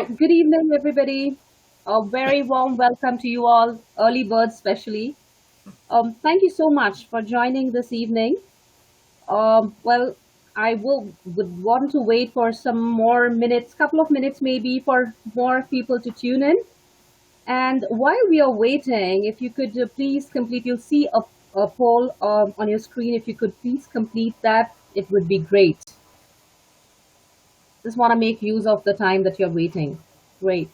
Good evening, everybody. A very warm welcome to you all, early birds especially. Thank you so much for joining this evening. Well, would want to wait for some more minutes, couple of minutes maybe, for more people to tune in. And while we are waiting, if you could please complete, you'll see a poll on your screen. If you could please complete that, it would be great. Just want to make use of the time that you're waiting. Great.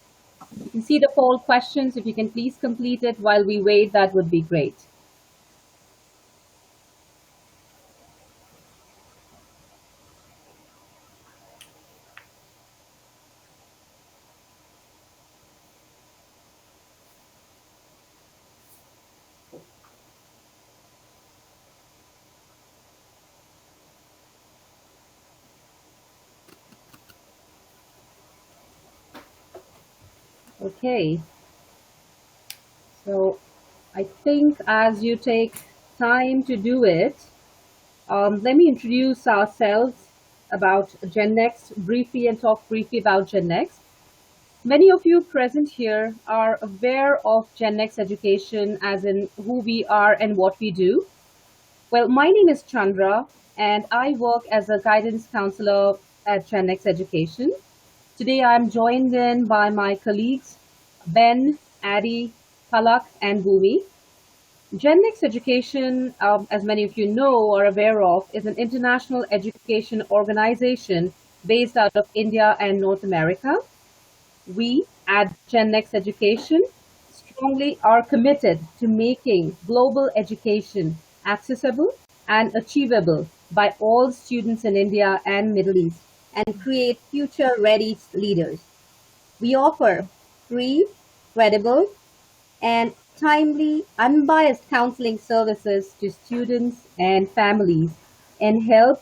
You can see the poll questions. If you can please complete it while we wait, that would be great. Okay, so I think as you take time to do it, let me introduce ourselves about Gen Next briefly and talk briefly about Gen Next. Many of you present here are aware of Gen Next education as in who we are and what we do. Well, my name is Chandra and I work as a guidance counselor at Gen Next Education. Today I'm joined in by my colleagues Ben, Addy, Palak, and Bhumi. Gen Next Education, as many of you know or are aware of, is an international education organization based out of India and North America. We at Gen Next Education strongly are committed to making global education accessible and achievable by all students in India and Middle East and create future-ready leaders. We offer free, credible, and timely, unbiased counseling services to students and families and help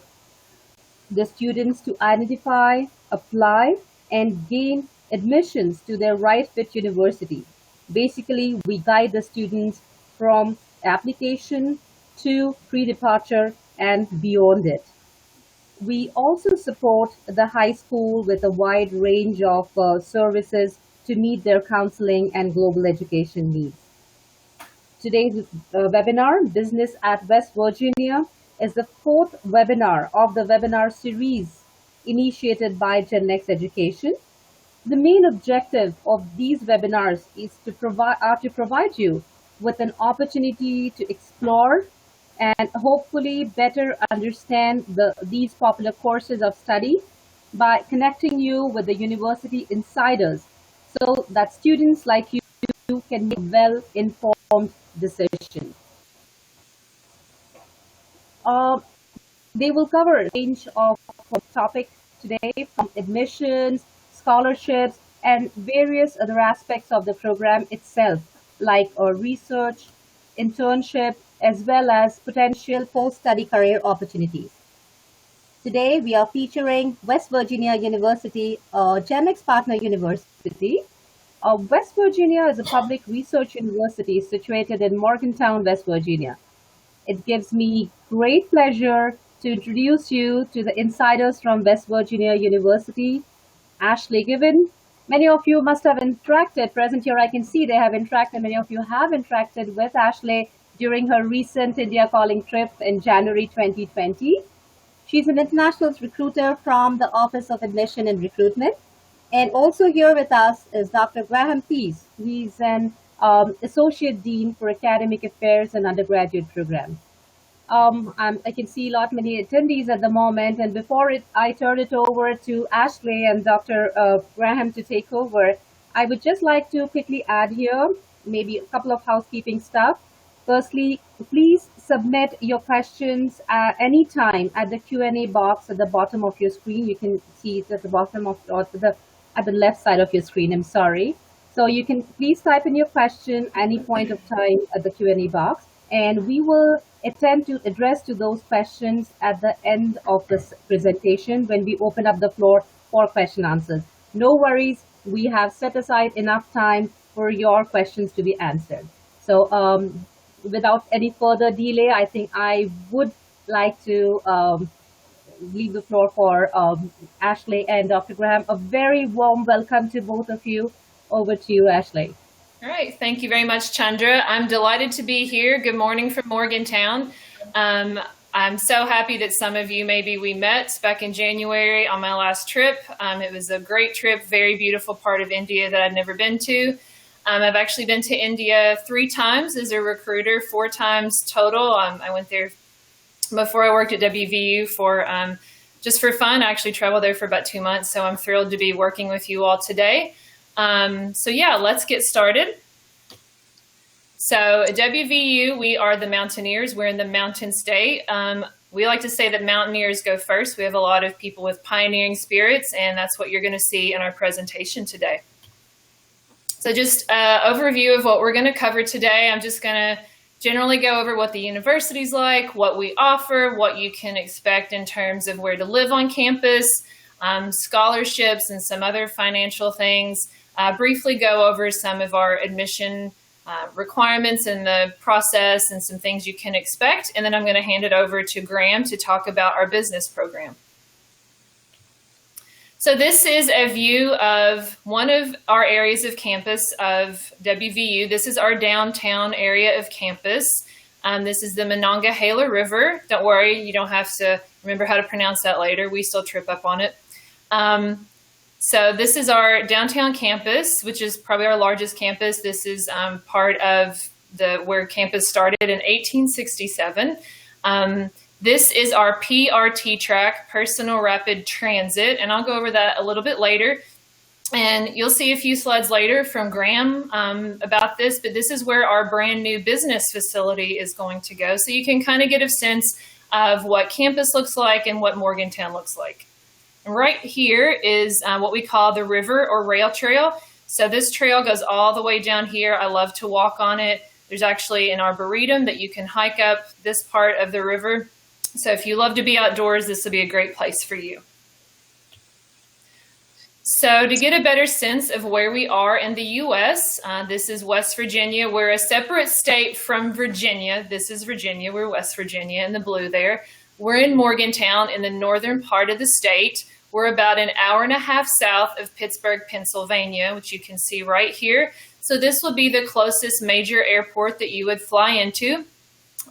the students to identify, apply, and gain admissions to their right fit university. Basically, we guide the students from application to pre-departure and beyond it. We also support the high school with a wide range of services to meet their counseling and global education needs. Today's webinar, Business at West Virginia, is the fourth webinar of the webinar series initiated by Gen Next Education. The main objective of these webinars is to provide you with an opportunity to explore and hopefully better understand these popular courses of study by connecting you with the university insiders so that students like you can make well-informed decisions. They will cover a range of topics today from admissions, scholarships, and various other aspects of the program itself, like research, internship, as well as potential post-study career opportunities. Today, we are featuring West Virginia University, Gen Next Partner University. West Virginia is a public research university situated in Morgantown, West Virginia. It gives me great pleasure to introduce you to the insiders from West Virginia University. Ashley Given. Many of you must have interacted, present here I can see they have interacted, many of you have interacted with Ashley during her recent India calling trip in January 2020. She's an international recruiter from the Office of Admission and Recruitment. And also here with us is Dr. Graham Pease. He's an Associate Dean for Academic Affairs and Undergraduate Program. I can see many attendees at the moment, and before I turn it over to Ashley and Dr. Graham to take over, I would just like to quickly add here maybe a couple of housekeeping stuff. Firstly, please submit your questions any time at the Q&A box at the bottom of your screen. You can see it at the bottom of at the left side of your screen. I'm sorry. So you can please type in your question any point of time at the Q&A box, and we will attempt to address to those questions at the end of this presentation when we open up the floor for question answers. No worries, we have set aside enough time for your questions to be answered. So without any further delay, I think I would like to leave the floor for Ashley and Dr. Graham. A very warm welcome to both of you. Over to you, Ashley. All right. Thank you very much, Chandra. I'm delighted to be here. Good morning from Morgantown. I'm so happy that some of you, maybe we met back in January on my last trip. It was a great trip, very beautiful part of India that I'd never been to. I've actually been to India 3 times as a recruiter, 4 times total. I went there before I worked at WVU for just for fun. I actually traveled there for about 2 months, so I'm thrilled to be working with you all today. So yeah, let's get started. So at WVU, we are the Mountaineers. We're in the Mountain State. We like to say that Mountaineers go first. We have a lot of people with pioneering spirits, and that's what you're going to see in our presentation today. So just an overview of what we're going to cover today. I'm just going to generally go over what the university's like, what we offer, what you can expect in terms of where to live on campus, scholarships, and some other financial things. Briefly go over some of our admission requirements in the process and some things you can expect. And then I'm going to hand it over to Graham to talk about our business program. So this is a view of one of our areas of campus of WVU. This is our downtown area of campus. This is the Monongahela River. Don't worry, you don't have to remember how to pronounce that later. We still trip up on it. So this is our downtown campus, which is probably our largest campus. This is part of where campus started in 1867. This is our PRT track, Personal Rapid Transit, and I'll go over that a little bit later. And you'll see a few slides later from Graham about this, but this is where our brand new business facility is going to go. So you can kind of get a sense of what campus looks like and what Morgantown looks like. Right here is what we call the river or rail trail. So this trail goes all the way down here. I love to walk on it. There's actually an arboretum that you can hike up this part of the river. So if you love to be outdoors, this will be a great place for you. So to get a better sense of where we are in the U.S., this is West Virginia. We're a separate state from Virginia. This is Virginia. We're West Virginia in the blue there. We're in Morgantown in the northern part of the state. We're about an hour and a half south of Pittsburgh, Pennsylvania, which you can see right here. So this will be the closest major airport that you would fly into.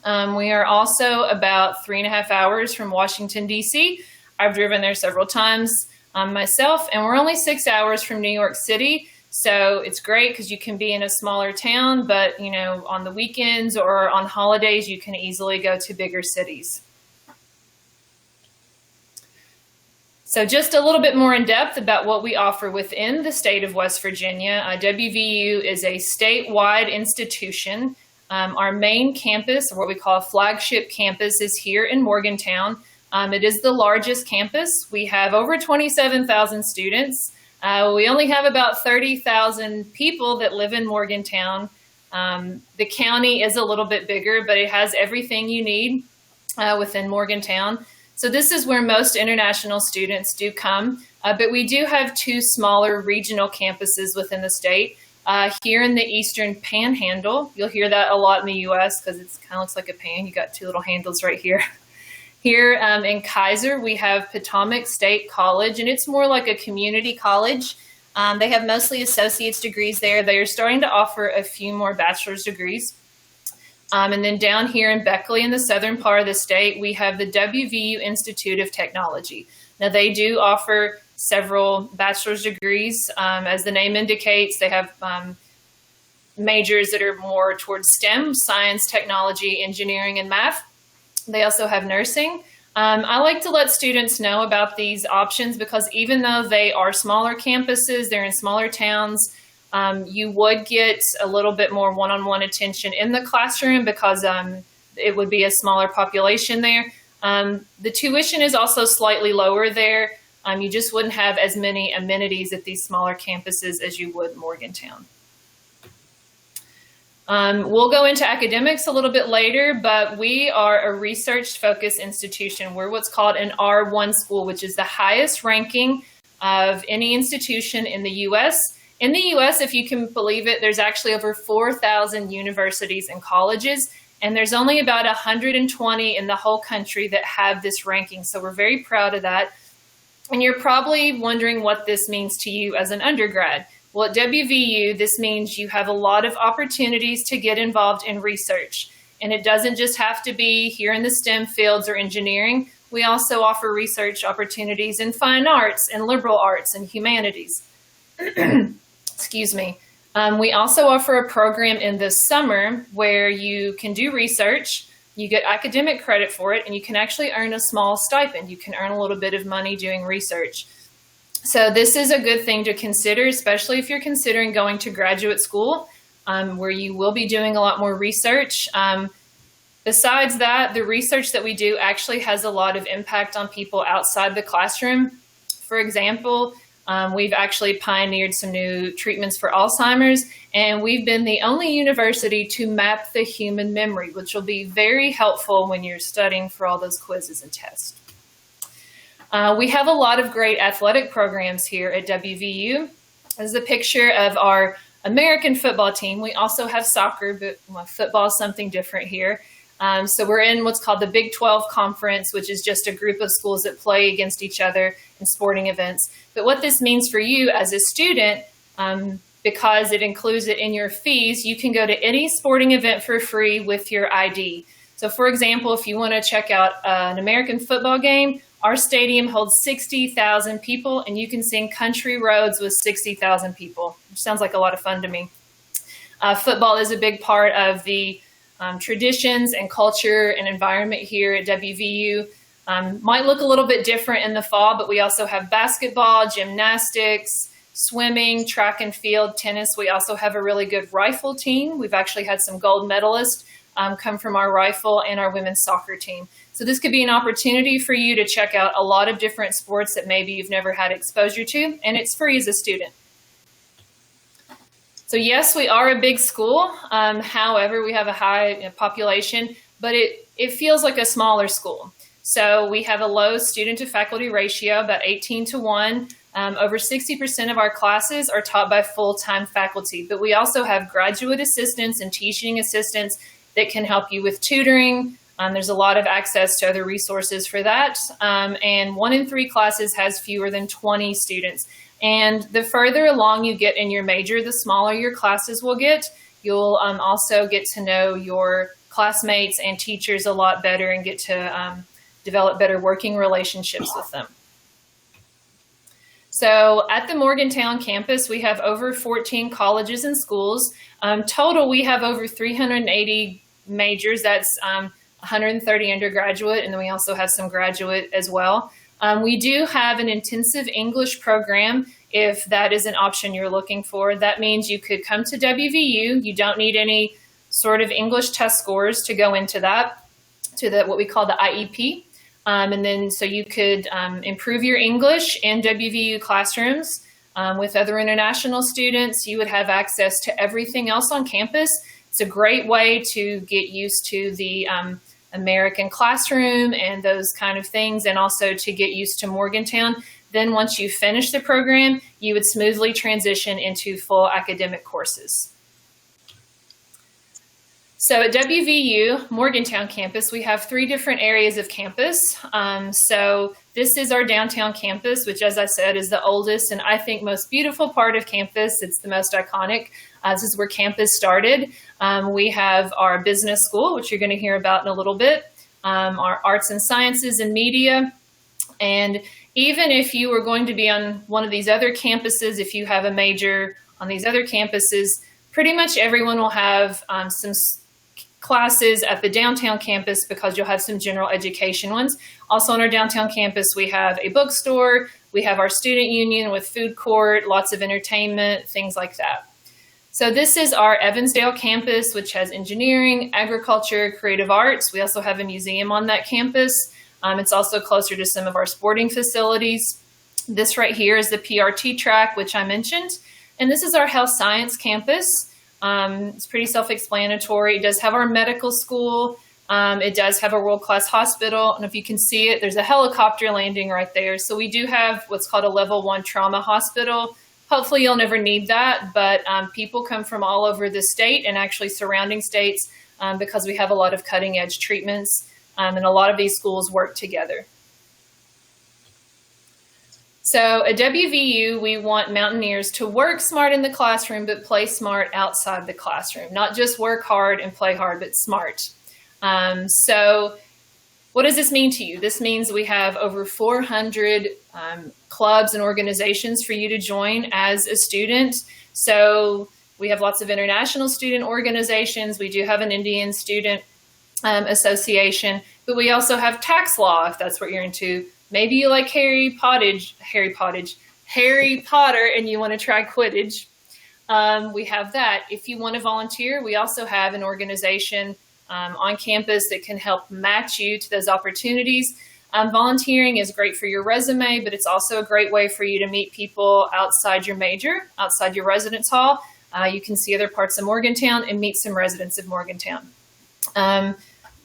We are also about 3.5 hours from Washington, D.C. I've driven there several times myself, and we're only 6 hours from New York City. So it's great because you can be in a smaller town, but you know, on the weekends or on holidays, you can easily go to bigger cities. So just a little bit more in depth about what we offer within the state of West Virginia. WVU is a statewide institution. Our main campus, or what we call a flagship campus, is here in Morgantown. It is the largest campus. We have over 27,000 students. We only have about 30,000 people that live in Morgantown. The county is a little bit bigger, but it has everything you need within Morgantown. So this is where most international students do come, but we do have 2 smaller regional campuses within the state. Here in the Eastern Panhandle, you'll hear that a lot in the U.S. because it kind of looks like a pan. You got 2 little handles right here. Here in Kaiser, we have Potomac State College, and it's more like a community college. They have mostly associate's degrees there. They are starting to offer a few more bachelor's degrees. And then down here in Beckley in the southern part of the state, we have the WVU Institute of Technology. Now they do offer several bachelor's degrees. As the name indicates, they have majors that are more towards STEM, science, technology, engineering, and math. They also have nursing. I like to let students know about these options because even though they are smaller campuses, they're in smaller towns, you would get a little bit more one-on-one attention in the classroom because it would be a smaller population there. The tuition is also slightly lower there. You just wouldn't have as many amenities at these smaller campuses as you would Morgantown. We'll go into academics a little bit later, but we are a research-focused institution. We're what's called an R1 school, which is the highest ranking of any institution in the U.S. In the U.S., if you can believe it, there's actually over 4,000 universities and colleges, And there's only about 120 in the whole country that have this ranking. So we're very proud of that. And you're probably wondering what this means to you as an undergrad. Well, at WVU, this means you have a lot of opportunities to get involved in research. And it doesn't just have to be here in the STEM fields or engineering. We also offer research opportunities in fine arts and liberal arts and humanities. Excuse me. We also offer a program in the summer where you can do research, you get academic credit for it, and you can actually earn a small stipend. You can earn a little bit of money doing research. So this is a good thing to consider, especially if you're considering going to graduate school, where you will be doing a lot more research. Besides that, the research that we do actually has a lot of impact on people outside the classroom. For example, we've actually pioneered some new treatments for Alzheimer's, and we've been the only university to map the human memory, which will be very helpful when you're studying for all those quizzes and tests. We have a lot of great athletic programs here at WVU. This is a picture of our American football team. We also have soccer, but football is something different here. So we're in what's called the Big 12 Conference, which is just a group of schools that play against each other in sporting events. But what this means for you as a student, because it includes it in your fees, you can go to any sporting event for free with your ID. So for example, if you want to check out an American football game, our stadium holds 60,000 people, and you can sing Country Roads with 60,000 people, which sounds like a lot of fun to me. Football is a big part of the traditions and culture and environment here at WVU. Might look a little bit different in the fall, but we also have basketball, gymnastics, swimming, track and field, tennis. We also have a really good rifle team. We've actually had some gold medalists come from our rifle and our women's soccer team. So this could be an opportunity for you to check out a lot of different sports that maybe you've never had exposure to, and it's free as a student. So yes, we are a big school. However, we have a high population, but it feels like a smaller school. So we have a low student to faculty ratio, about 18-1. Over 60% of our classes are taught by full-time faculty, but we also have graduate assistants and teaching assistants that can help you with tutoring. There's a lot of access to other resources for that. And 1 in 3 classes has fewer than 20 students. And the further along you get in your major, the smaller your classes will get. You'll also get to know your classmates and teachers a lot better and get to develop better working relationships with them. So at the Morgantown campus, we have over 14 colleges and schools. Total, we have over 380 majors. That's 130 undergraduate, and then we also have some graduate as well. We do have an intensive English program if that is an option you're looking for. That means you could come to WVU. You don't need any sort of English test scores to go into that, to what we call the IEP. And then so you could improve your English in WVU classrooms with other international students. You would have access to everything else on campus. It's a great way to get used to the American classroom and those kind of things, and also to get used to Morgantown. Then once you finish the program, you would smoothly transition into full academic courses. So at WVU, Morgantown campus, we have 3 different areas of campus. So this is our downtown campus, which, as I said, is the oldest and I think most beautiful part of campus. It's the most iconic. This is where campus started. We have our business school, which you're going to hear about in a little bit, our arts and sciences and media. And even if you were going to be on one of these other campuses, if you have a major on these other campuses, pretty much everyone will have some classes at the downtown campus because you'll have some general education ones. Also on our downtown campus, we have a bookstore, we have our student union with food court, lots of entertainment, things like that. So this is our Evansdale campus, which has engineering, agriculture, creative arts. We also have a museum on that campus. It's also closer to some of our sporting facilities. This right here is the PRT track, which I mentioned. And this is our health science campus. It's pretty self-explanatory. It does have our medical school. It does have a world-class hospital. And if you can see it, there's a helicopter landing right there. So we do have what's called a level 1 trauma hospital. Hopefully you'll never need that, but people come from all over the state and actually surrounding states because we have a lot of cutting edge treatments, and a lot of these schools work together. So at WVU, we want Mountaineers to work smart in the classroom, but play smart outside the classroom. Not just work hard and play hard, but smart. So what does this mean to you? This means we have over 400 clubs and organizations for you to join as a student. So we have lots of international student organizations. We do have an Indian student association, but we also have tax law, if that's what you're into. Maybe you like Harry Potter, and you want to try Quidditch. We have that. If you want to volunteer, we also have an organization on campus that can help match you to those opportunities. Volunteering is great for your resume, but it's also a great way for you to meet people outside your major, outside your residence hall. You can see other parts of Morgantown and meet some residents of Morgantown.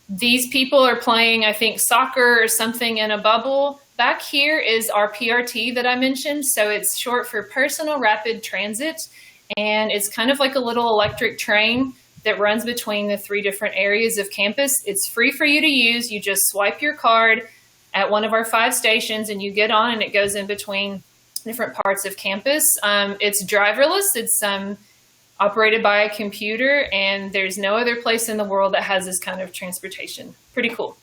These people are playing, I think, soccer or something in a bubble. Back here is our PRT that I mentioned. So it's short for Personal Rapid Transit. And it's kind of like a little electric train that runs between the 3 different areas of campus. It's free for you to use. You just swipe your card at one of our 5 stations and you get on, and it goes in between different parts of campus. It's driverless. It's operated by a computer, and there's no other place in the world that has this kind of transportation. Pretty cool.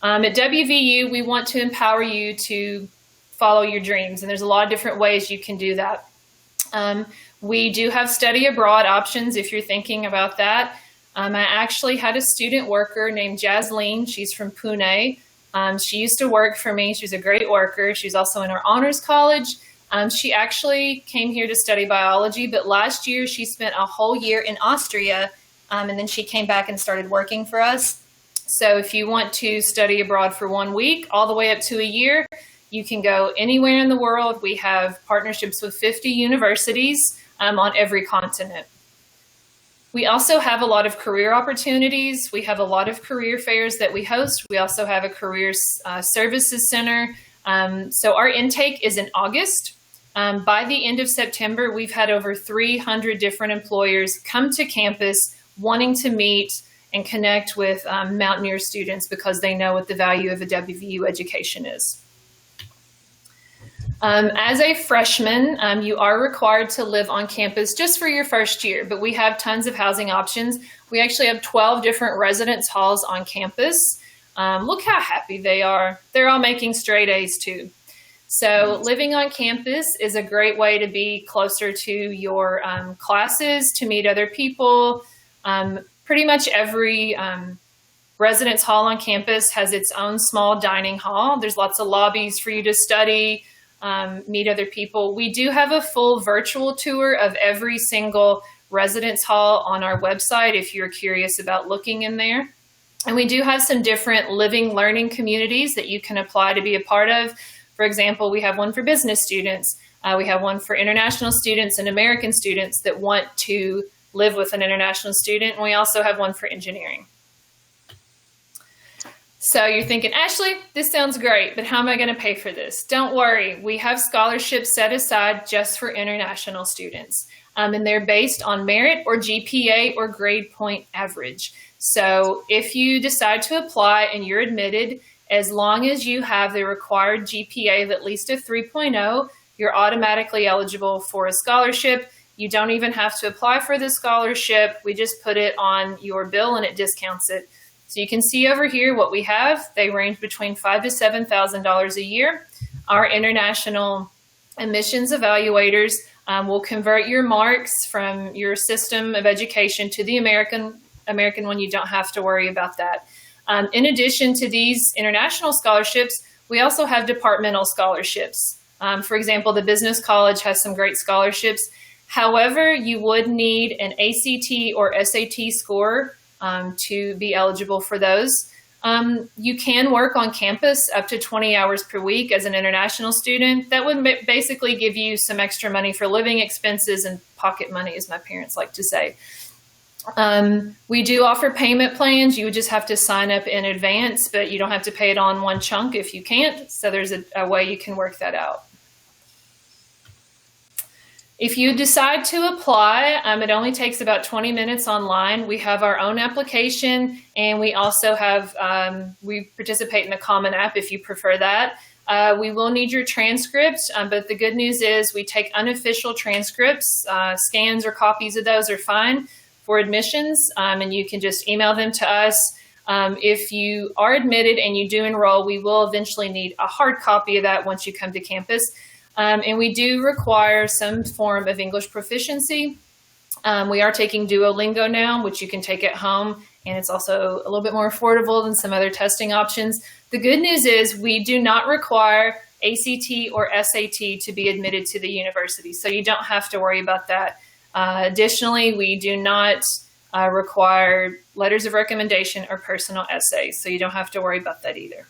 At WVU, we want to empower you to follow your dreams, and there's a lot of different ways you can do that. We do have study abroad options if you're thinking about that. I actually had a student worker named Jasleen. She's from Pune. She used to work for me. She's a great worker. She's also in our honors college. She actually came here to study biology, but last year she spent a whole year in Austria, and then she came back and started working for us. So if you want to study abroad for 1 week, all the way up to a year, you can go anywhere in the world. We have partnerships with 50 universities on every continent. We also have a lot of career opportunities. We have a lot of career fairs that we host. We also have a career services center. So our intake is in August. By the end of September, we've had over 300 different employers come to campus wanting to meet and connect with Mountaineer students because they know what the value of a WVU education is. As a freshman, you are required to live on campus just for your first year, but we have tons of housing options. We actually have 12 different residence halls on campus. Look how happy they are. They're all making straight A's too. So living on campus is a great way to be closer to your classes, to meet other people. Pretty much every residence hall on campus has its own small dining hall. There's lots of lobbies for you to study, meet other people. We do have a full virtual tour of every single residence hall on our website if you're curious about looking in there. And we do have some different living learning communities that you can apply to be a part of. For example, we have one for business students. We have one for international students and American students that want to live with an international student. And we also have one for engineering. So you're thinking, Ashley, this sounds great, but how am I going to pay for this? Don't worry. We have scholarships set aside just for international students. And they're based on merit or GPA or grade point average. So if you decide to apply and you're admitted, as long as you have the required GPA of at least a 3.0, you're automatically eligible for a scholarship. You don't even have to apply for the scholarship. We just put it on your bill and it discounts it. So you can see over here what we have. They range between $5,000 to $7,000 a year. Our international admissions evaluators will convert your marks from your system of education to the American one. You don't have to worry about that. In addition to these international scholarships, we also have departmental scholarships. For example, the business college has some great scholarships. However, you would need an ACT or SAT score to be eligible for those. You can work on campus up to 20 hours per week as an international student. That would basically give you some extra money for living expenses and pocket money, as my parents like to say. We do offer payment plans. You would just have to sign up in advance, but you don't have to pay it on one chunk if you can't. So there's a way you can work that out. If you decide to apply, it only takes about 20 minutes online. We have our own application, and we also have, we participate in the Common App if you prefer that. We will need your transcripts, but the good news is we take unofficial transcripts. Scans or copies of those are fine for admissions, and you can just email them to us. If you are admitted and you do enroll, we will eventually need a hard copy of that once you come to campus. And we do require some form of English proficiency. We are taking Duolingo now, which you can take at home, and it's also a little bit more affordable than some other testing options. The good news is we do not require ACT or SAT to be admitted to the university, so you don't have to worry about that. Additionally, we do not require letters of recommendation or personal essays, so you don't have to worry about that either.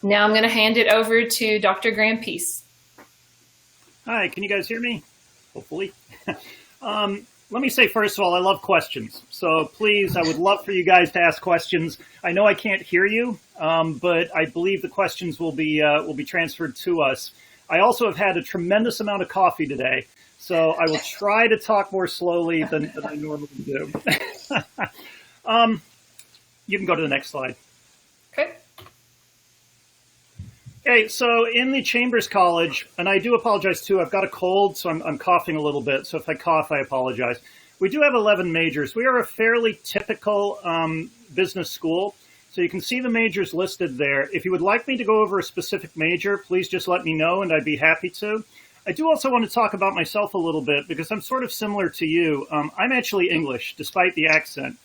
Now I'm going to hand it over to Dr. Graham Peace. Hi, can you guys hear me? Hopefully. Let me say, first of all, I love questions. So please, I would love for you guys to ask questions. I know I can't hear you, but I believe the questions will be transferred to us. I also have had a tremendous amount of coffee today, so I will try to talk more slowly than I normally do. You can go to the next slide. Okay. Okay, so in the Chambers College, and I do apologize too, I've got a cold, so I'm coughing a little bit, so if I cough, I apologize. We do have 11 majors. We are a fairly typical business school, so you can see the majors listed there. If you would like me to go over a specific major, please just let me know, and I'd be happy to. I do also want to talk about myself a little bit, because I'm sort of similar to you. I'm actually English, despite the accent.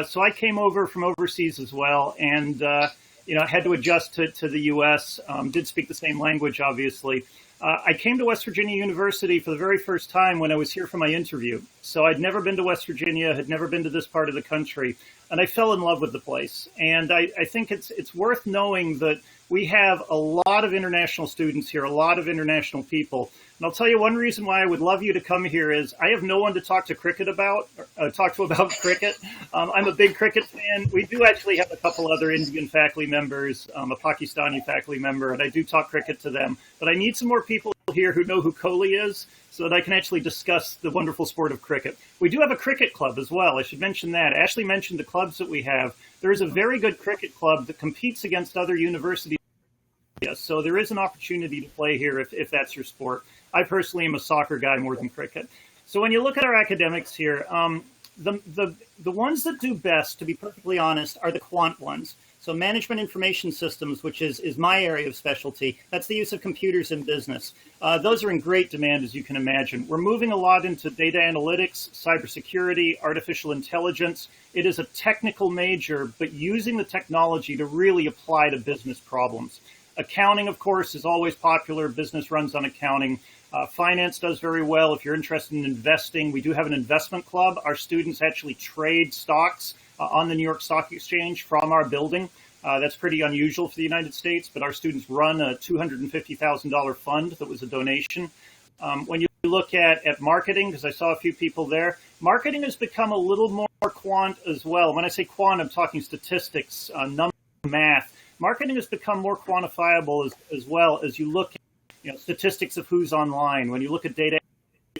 So I came over from overseas as well, and I had to adjust to the U.S., did speak the same language, obviously. I came to West Virginia University for the very first time when I was here for my interview. So I'd never been to West Virginia, had never been to this part of the country, and I fell in love with the place. And I think it's worth knowing that we have a lot of international students here, a lot of international people. And I'll tell you one reason why I would love you to come here is I have no one to talk to about cricket. I'm a big cricket fan. We do actually have a couple other Indian faculty members, a Pakistani faculty member, and I do talk cricket to them. But I need some more people here who know who Kohli is so that I can actually discuss the wonderful sport of cricket. We do have a cricket club as well. I should mention that. Ashley mentioned the clubs that we have. There is a very good cricket club that competes against other universities. So there is an opportunity to play here if that's your sport. I personally am a soccer guy more than cricket. So when you look at our academics here, the ones that do best, to be perfectly honest, are the quant ones. So management information systems, which is my area of specialty, that's the use of computers in business. Those are in great demand, as you can imagine. We're moving a lot into data analytics, cybersecurity, artificial intelligence. It is a technical major, but using the technology to really apply to business problems. Accounting, of course, is always popular. Business runs on accounting. Finance does very well. If you're interested in investing, we do have an investment club. Our students actually trade stocks on the New York Stock Exchange from our building. That's pretty unusual for the United States, but our students run a $250,000 fund that was a donation. When you look at marketing, because I saw a few people there, marketing has become a little more quant as well. When I say quant, I'm talking statistics, math. Marketing has become more quantifiable as well as you look at statistics of who's online. When you look at data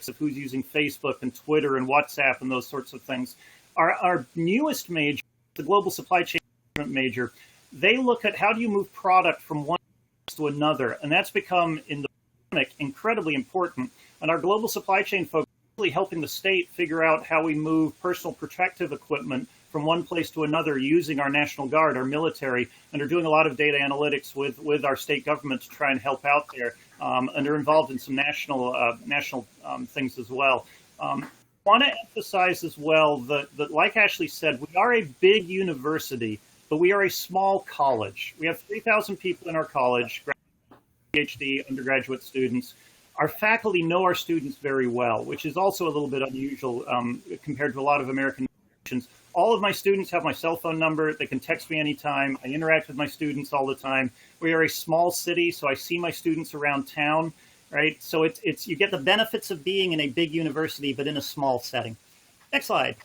of who's using Facebook and Twitter and WhatsApp and those sorts of things. Our newest major, the global supply chain major, they look at how do you move product from one to another, and that's become in the pandemic incredibly important. And our global supply chain folks are really helping the state figure out how we move personal protective equipment from one place to another using our National Guard, our military, and are doing a lot of data analytics with our state government to try and help out there. And they're involved in some national things as well. I want to emphasize as well that, like Ashley said, we are a big university, but we are a small college. We have 3,000 people in our college, Ph.D., undergraduate students. Our faculty know our students very well, which is also a little bit unusual compared to a lot of American institutions. All of my students have my cell phone number. They can text me anytime. I interact with my students all the time. We are a small city, so I see my students around town, right? So it's you get the benefits of being in a big university, but in a small setting. Next slide.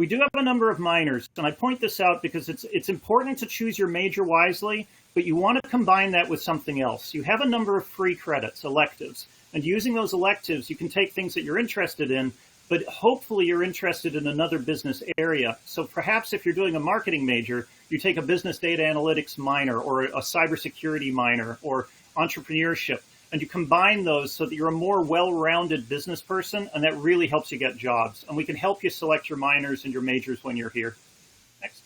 We do have a number of minors, and I point this out because it's important to choose your major wisely, but you want to combine that with something else. You have a number of free credits, electives, and using those electives, you can take things that you're interested in, but hopefully you're interested in another business area. So perhaps if you're doing a marketing major, you take a business data analytics minor or a cybersecurity minor or entrepreneurship, and you combine those so that you're a more well-rounded business person, and that really helps you get jobs. And we can help you select your minors and your majors when you're here. Next.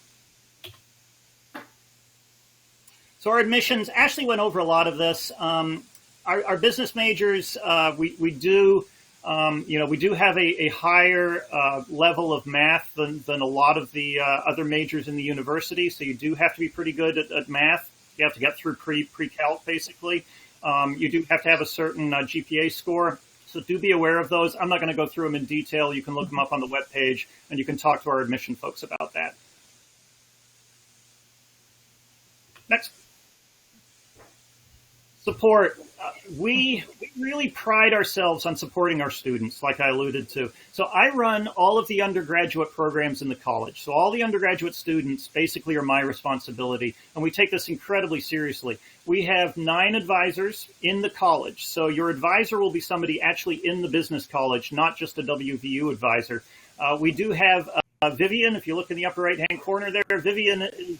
So our admissions, Ashley went over a lot of this. Our business majors, we do have a higher level of math than a lot of the other majors in the university. So you do have to be pretty good at math. You have to get through pre-calc, basically. You do have to have a certain GPA score. So do be aware of those. I'm not going to go through them in detail. You can look them up on the webpage, and you can talk to our admission folks about that. Next. Support. We really pride ourselves on supporting our students, like I alluded to. So I run all of the undergraduate programs in the college. So all the undergraduate students basically are my responsibility, and we take this incredibly seriously. We have 9 advisors in the college. So your advisor will be somebody actually in the business college, not just a WVU advisor. We do have Vivian, if you look in the upper right-hand corner there, Vivian is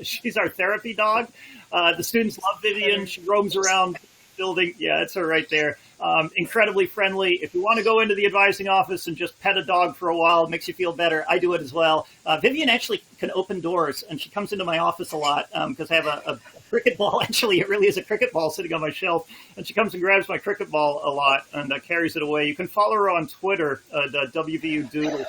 she's our therapy dog. The students love Vivian. She roams around the building. Yeah, it's her right there. Incredibly friendly. If you want to go into the advising office and just pet a dog for a while, it makes you feel better. I do it as well. Vivian actually can open doors, and she comes into my office a lot because I have a cricket ball. Actually, it really is a cricket ball sitting on my shelf, and she comes and grabs my cricket ball a lot and carries it away. You can follow her on Twitter, WVU Doodle.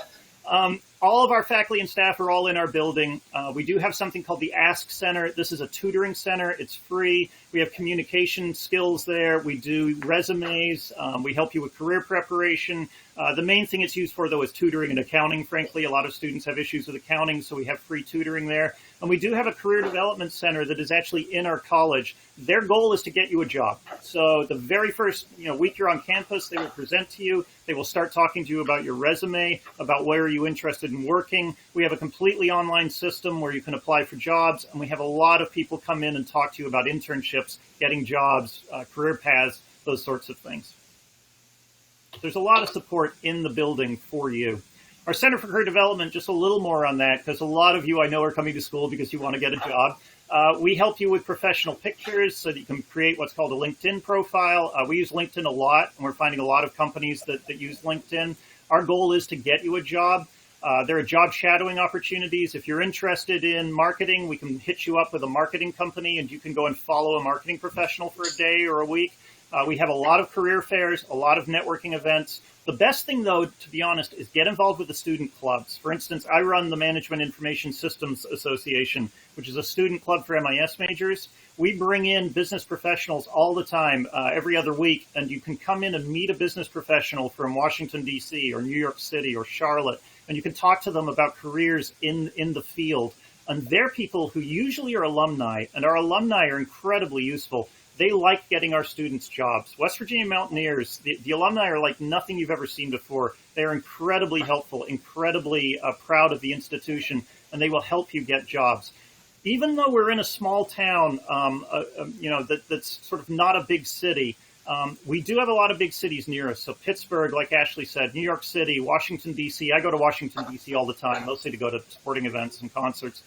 All of our faculty and staff are all in our building. We do have something called the Ask Center. This is a tutoring center. It's free. We have communication skills there. We do resumes. We help you with career preparation. The main thing it's used for, though, is tutoring and accounting. Frankly, a lot of students have issues with accounting, so we have free tutoring there. And we do have a career development center that is actually in our college. Their goal is to get you a job. So the very first week you're on campus, they will present to you. They will start talking to you about your resume, about where are you interested in working. We have a completely online system where you can apply for jobs, and we have a lot of people come in and talk to you about internships, getting jobs, career paths, those sorts of things. There's a lot of support in the building for you. Our Center for Career Development, just a little more on that, because a lot of you I know are coming to school because you want to get a job. We help you with professional pictures so that you can create what's called a LinkedIn profile. We use LinkedIn a lot, and we're finding a lot of companies that use LinkedIn. Our goal is to get you a job. There are job shadowing opportunities. If you're interested in marketing, we can hit you up with a marketing company, and you can go and follow a marketing professional for a day or a week. We have a lot of career fairs, a lot of networking events. The best thing, though, to be honest, is get involved with the student clubs. For instance, I run the Management Information Systems Association, which is a student club for MIS majors. We bring in business professionals all the time, every other week, and you can come in and meet a business professional from Washington, D.C. or New York City or Charlotte, and you can talk to them about careers in the field. And they're people who usually are alumni, and our alumni are incredibly useful. They like getting our students jobs. West Virginia Mountaineers, the alumni are like nothing you've ever seen before. They're incredibly helpful, incredibly proud of the institution, and they will help you get jobs. Even though we're in a small town, that's sort of not a big city, we do have a lot of big cities near us. So Pittsburgh, like Ashley said, New York City, Washington, D.C. I go to Washington, D.C. all the time, mostly to go to sporting events and concerts.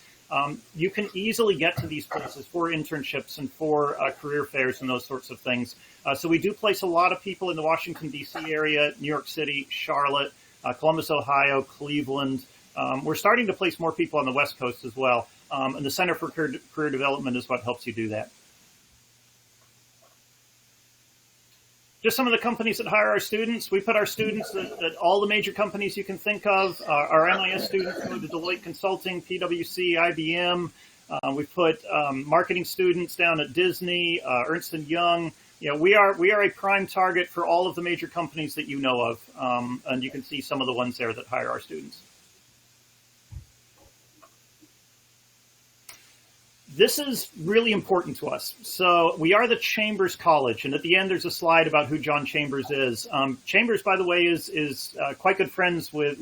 You can easily get to these places for internships and for career fairs and those sorts of things. So we do place a lot of people in the Washington, D.C. area, New York City, Charlotte, Columbus, Ohio, Cleveland. We're starting to place more people on the West Coast as well. And the Center for Career Development is what helps you do that. Just some of the companies that hire our students. We put our students at all the major companies you can think of. Our MIS students go to Deloitte Consulting, PwC, IBM. We put marketing students down at Disney, Ernst & Young. We are a prime target for all of the major companies that you know of. And you can see some of the ones there that hire our students. This is really important to us. So we are the Chambers College, and at the end there's a slide about who John Chambers is. Chambers, by the way, is quite good friends with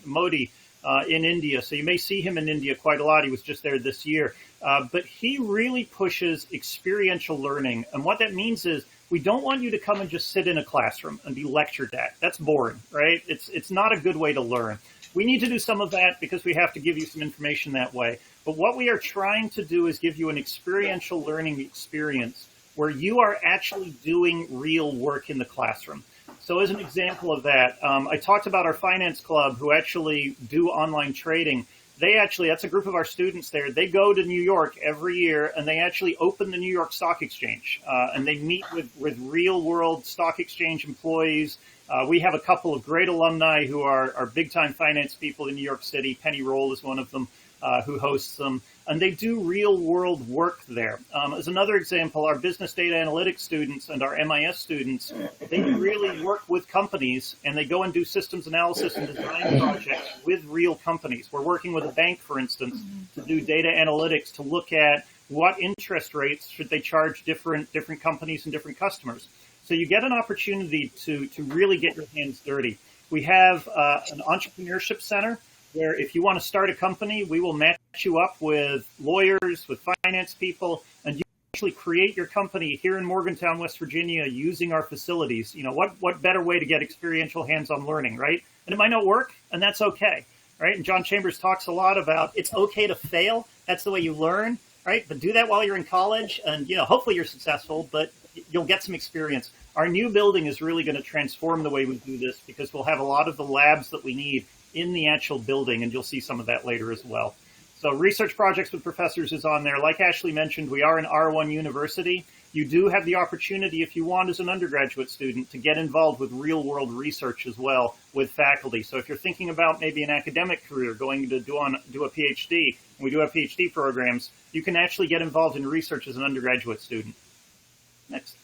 Modi in India, so you may see him in India quite a lot. He was just there this year. But he really pushes experiential learning, and what that means is we don't want you to come and just sit in a classroom and be lectured at. That's boring, right? It's not a good way to learn. We need to do some of that because we have to give you some information that way. But what we are trying to do is give you an experiential learning experience where you are actually doing real work in the classroom. So as an example of that, I talked about our finance club who actually do online trading. That's a group of our students there. They go to New York every year and they actually open the New York Stock Exchange. And they meet with real world stock exchange employees. We have a couple of great alumni who are big time finance people in New York City. Penny Roll is one of them. Who hosts them, and they do real-world work there. As another example, our business data analytics students and our MIS students, they really work with companies, and they go and do systems analysis and design projects with real companies. We're working with a bank, for instance, to do data analytics to look at what interest rates should they charge different companies and different customers. So you get an opportunity to really get your hands dirty. We have an entrepreneurship center where if you want to start a company, we will match you up with lawyers, with finance people, and you actually create your company here in Morgantown, West Virginia, using our facilities. You know, what better way to get experiential hands-on learning, right? And it might not work, and that's okay, right? And John Chambers talks a lot about it's okay to fail. That's the way you learn, right? But do that while you're in college, and hopefully you're successful, but you'll get some experience. Our new building is really going to transform the way we do this because we'll have a lot of the labs that we need in the actual building, and you'll see some of that later as well. So research projects with professors is on there. Like Ashley mentioned, we are an R1 university. You do have the opportunity, if you want as an undergraduate student, to get involved with real-world research as well with faculty. So if you're thinking about maybe an academic career, going to do a Ph.D., and we do have Ph.D. programs, you can actually get involved in research as an undergraduate student. Next.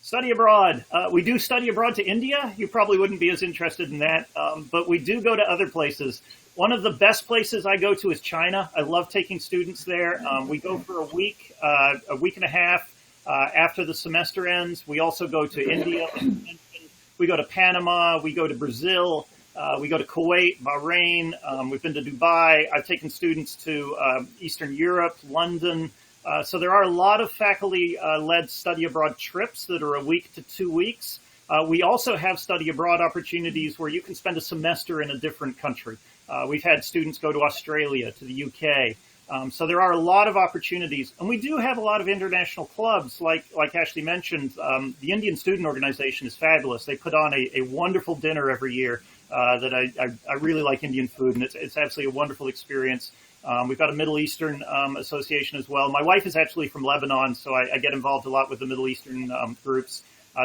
Study abroad. We do study abroad to India. You probably wouldn't be as interested in that, but we do go to other places. One of the best places I go to is China. I love taking students there. We go for a week and a half after the semester ends. We also go to India. We go to Panama. We go to Brazil. We go to Kuwait, Bahrain. We've been to Dubai. I've taken students to Eastern Europe, London. So there are a lot of faculty-led study abroad trips that are a week to 2 weeks. We also have study abroad opportunities where you can spend a semester in a different country. We've had students go to Australia, to the UK. So there are a lot of opportunities. And we do have a lot of international clubs, like Ashley mentioned. The Indian Student Organization is fabulous. They put on a wonderful dinner every year that I really like Indian food, and it's absolutely a wonderful experience. We've got a Middle Eastern association as well. My wife is actually from Lebanon, so I get involved a lot with the Middle Eastern groups.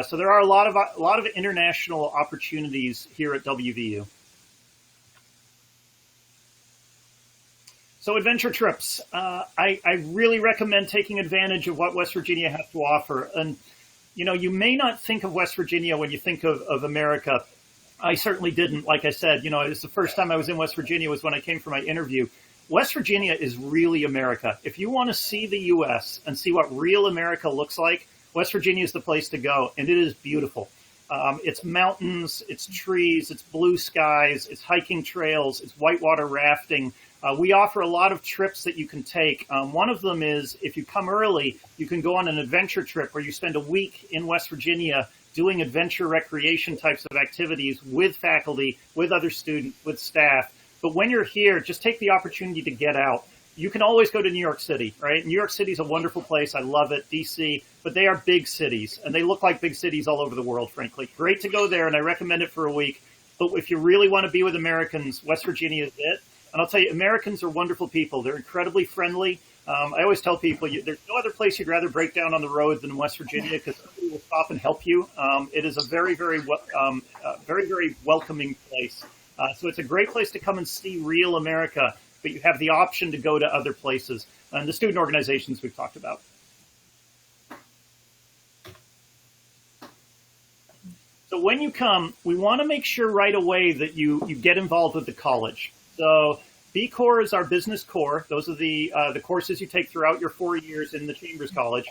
So there are a lot of international opportunities here at WVU. So adventure trips. I really recommend taking advantage of what West Virginia has to offer. And, you may not think of West Virginia when you think of America. I certainly didn't. Like I said, it was the first time I was in West Virginia was when I came for my interview. West Virginia is really America. If you want to see the U.S. and see what real America looks like, West Virginia is the place to go, and it is beautiful. It's mountains, it's trees, it's blue skies, it's hiking trails, it's whitewater rafting. We offer a lot of trips that you can take. One of them is, if you come early, you can go on an adventure trip where you spend a week in West Virginia doing adventure recreation types of activities with faculty, with other students, with staff. But when you're here, just take the opportunity to get out. You can always go to New York City, right? New York City is a wonderful place. I love it, DC, but they are big cities, and they look like big cities all over the world, frankly. Great to go there, and I recommend it for a week. But if you really want to be with Americans, West Virginia is it. And I'll tell you, Americans are wonderful people. They're incredibly friendly. I always tell people, there's no other place you'd rather break down on the road than West Virginia because somebody will stop and help you. It is a very, very welcoming place. So it's a great place to come and see real America, but you have the option to go to other places. And the student organizations we've talked about. So when you come, we want to make sure right away that you get involved with the college. So B Core is our business core. Those are the courses you take throughout your 4 years in the Chambers College.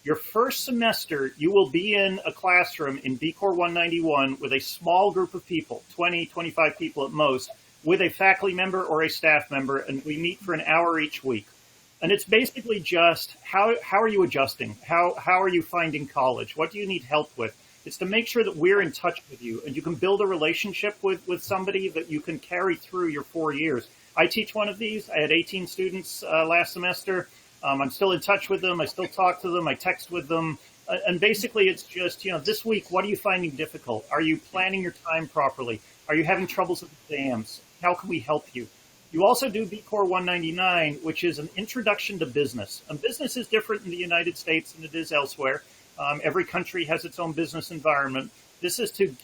Your first semester, you will be in a classroom in B Core 191 with a small group of people, 20, 25 people at most, with a faculty member or a staff member, and we meet for an hour each week. And it's basically just how are you adjusting? How are you finding college? What do you need help with? It's to make sure that we're in touch with you and you can build a relationship with somebody that you can carry through your 4 years. I teach one of these. I had 18 students last semester. I'm still in touch with them. I still talk to them. I text with them. And basically it's just, this week, what are you finding difficult? Are you planning your time properly? Are you having troubles with exams? How can we help you? You also do B Core 199, which is an introduction to business. And business is different in the United States than it is elsewhere. Every country has its own business environment. This is to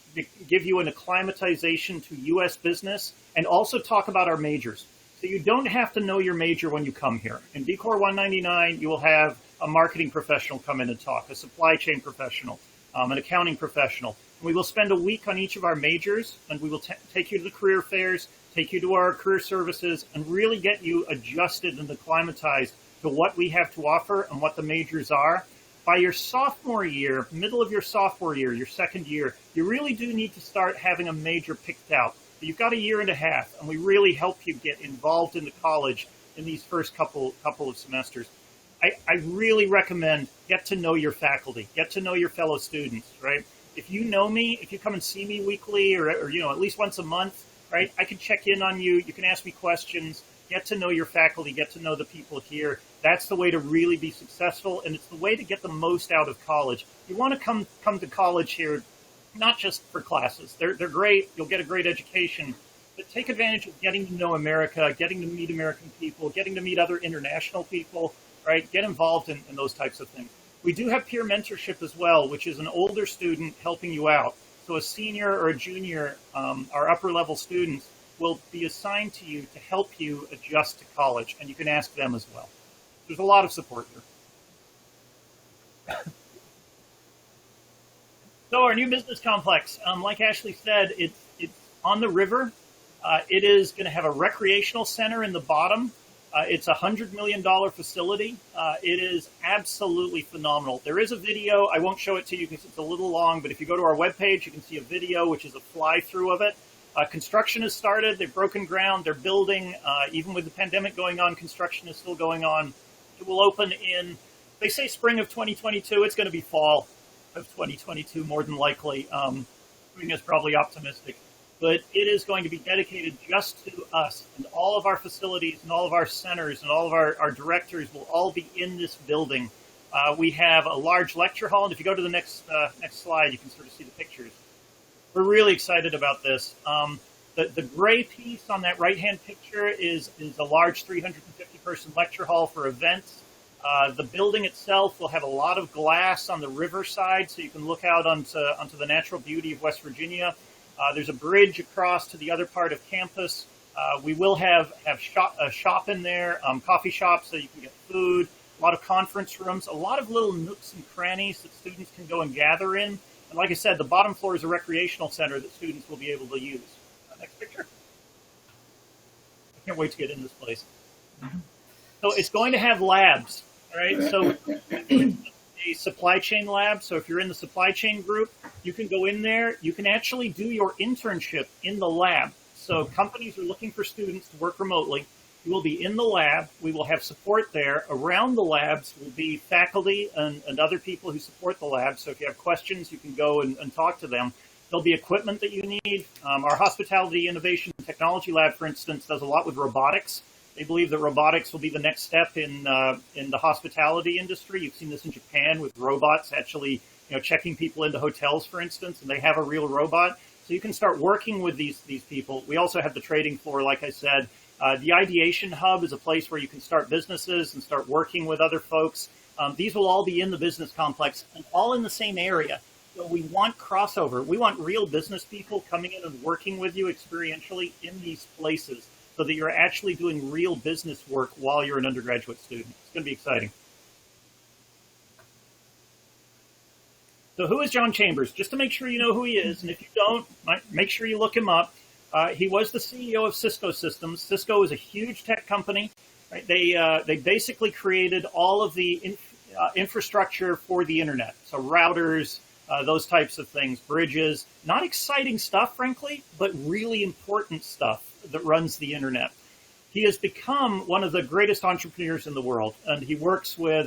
give you an acclimatization to U.S. business and also talk about our majors. So you don't have to know your major when you come here. In B Core 199, you will have a marketing professional come in and talk, a supply chain professional, an accounting professional. And we will spend a week on each of our majors, and we will take you to the career fairs, take you to our career services, and really get you adjusted and acclimatized to what we have to offer and what the majors are. By your sophomore year, middle of your sophomore year, your second year, you really do need to start having a major picked out. But you've got a year and a half, and we really help you get involved in the college in these first couple of semesters. I really recommend get to know your faculty, get to know your fellow students, right? If you know me, if you come and see me weekly or at least once a month, right, I can check in on you. You can ask me questions, get to know your faculty, get to know the people here. That's the way to really be successful, and it's the way to get the most out of college. You want to come to college here, not just for classes. They're great. You'll get a great education, but take advantage of getting to know America, getting to meet American people, getting to meet other international people, right? Get involved in those types of things. We do have peer mentorship as well, which is an older student helping you out. So a senior or a junior, our upper level students, will be assigned to you to help you adjust to college, and you can ask them as well. There's a lot of support here. So our new business complex, like Ashley said, it's on the river. It is going to have a recreational center in the bottom. It's a $100 million facility. It is absolutely phenomenal. There is a video. I won't show it to you because it's a little long, but if you go to our webpage, you can see a video, which is a fly-through of it. Construction has started. They've broken ground. They're building. Even with the pandemic going on, construction is still going on. It will open in, they say spring of 2022. It's going to be fall of 2022, more than likely. I mean, it's probably optimistic. But it is going to be dedicated just to us. And all of our facilities and all of our centers and all of our directors will all be in this building. We have a large lecture hall. And if you go to the next slide, you can sort of see the pictures. We're really excited about this. The gray piece on that right-hand picture is a large 350-person lecture hall for events. The building itself will have a lot of glass on the riverside, so you can look out onto the natural beauty of West Virginia. There's a bridge across to the other part of campus. We will have a shop in there, coffee shop, so you can get food, a lot of conference rooms, a lot of little nooks and crannies that students can go and gather in. And like I said, the bottom floor is a recreational center that students will be able to use. Next picture. I can't wait to get in this place. So it's going to have labs, all right? So a supply chain lab. So if you're in the supply chain group, you can go in there. You can actually do your internship in the lab. So companies are looking for students to work remotely. You will be in the lab. We will have support there. Around the labs will be faculty and other people who support the lab. So if you have questions, you can go and talk to them. There'll be equipment that you need. Our Hospitality Innovation and Technology Lab, for instance, does a lot with robotics. They believe that robotics will be the next step in the hospitality industry. You've seen this in Japan with robots actually, checking people into hotels, for instance, and they have a real robot. So you can start working with these people. We also have the trading floor, like I said. The Ideation Hub is a place where you can start businesses and start working with other folks. These will all be in the business complex and all in the same area. So we want crossover. We want real business people coming in and working with you experientially in these places so that you're actually doing real business work while you're an undergraduate student. It's going to be exciting. So who is John Chambers? Just to make sure you know who he is, and if you don't, make sure you look him up. He was the CEO of Cisco Systems. Cisco is a huge tech company. Right? They basically created all of the infrastructure for the internet. So routers, those types of things, bridges, not exciting stuff, frankly, but really important stuff that runs the internet. He has become one of the greatest entrepreneurs in the world. And he works with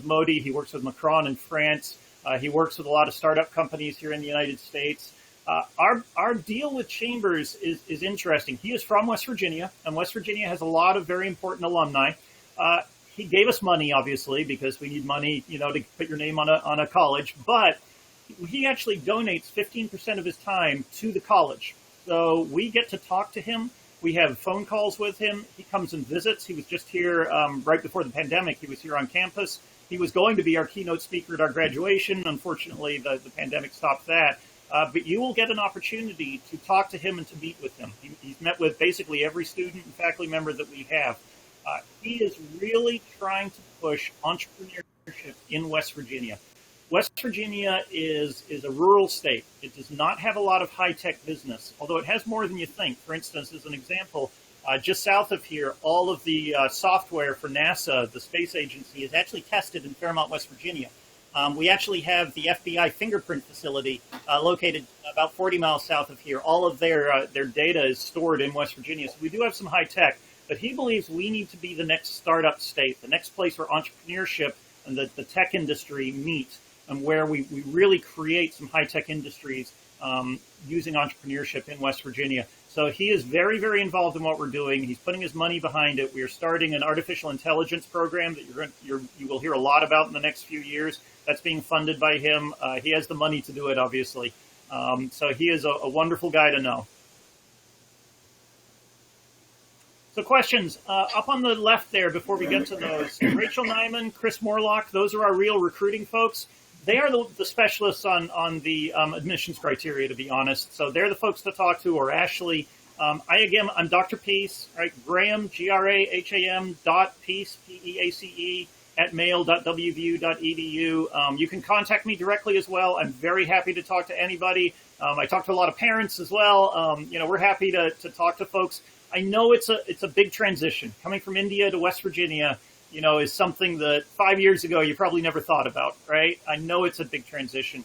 Modi, he works with Macron in France, he works with a lot of startup companies here in the United States. Our deal with Chambers is interesting. He is from West Virginia, and West Virginia has a lot of very important alumni. He gave us money, obviously, because we need money, to put your name on a college. But he actually donates 15% of his time to the college. So we get to talk to him. We have phone calls with him. He comes and visits. He was just here right before the pandemic. He was here on campus. He was going to be our keynote speaker at our graduation. Unfortunately, the pandemic stopped that. But you will get an opportunity to talk to him and to meet with him. He's met with basically every student and faculty member that we have. He is really trying to push entrepreneurship in West Virginia. West Virginia is a rural state. It does not have a lot of high-tech business, although it has more than you think. For instance, as an example, just south of here, all of the software for NASA, the space agency, is actually tested in Fairmont, West Virginia. We actually have the FBI fingerprint facility located about 40 miles south of here. All of their data is stored in West Virginia, so we do have some high-tech. But he believes we need to be the next startup state, the next place where entrepreneurship and the tech industry meet, and where we really create some high-tech industries using entrepreneurship in West Virginia. So he is very, very involved in what we're doing. He's putting his money behind it. We are starting an artificial intelligence program that you will hear a lot about in the next few years. That's being funded by him. He has the money to do it, obviously. So he is a wonderful guy to know. So questions, up on the left there before we get to those. Rachel Nyman, Chris Morlock, those are our real recruiting folks. They are the specialists on the admissions criteria, to be honest. So they're the folks to talk to, or Ashley. I'm Dr. Peace, right? Graham, Graham, .Peace, Peace, @mail.wvu.edu. You can contact me directly as well. I'm very happy to talk to anybody. I talk to a lot of parents as well. We're happy to talk to folks. I know it's a big transition. Coming from India to West Virginia, is something that 5 years ago you probably never thought about, right? I know it's a big transition,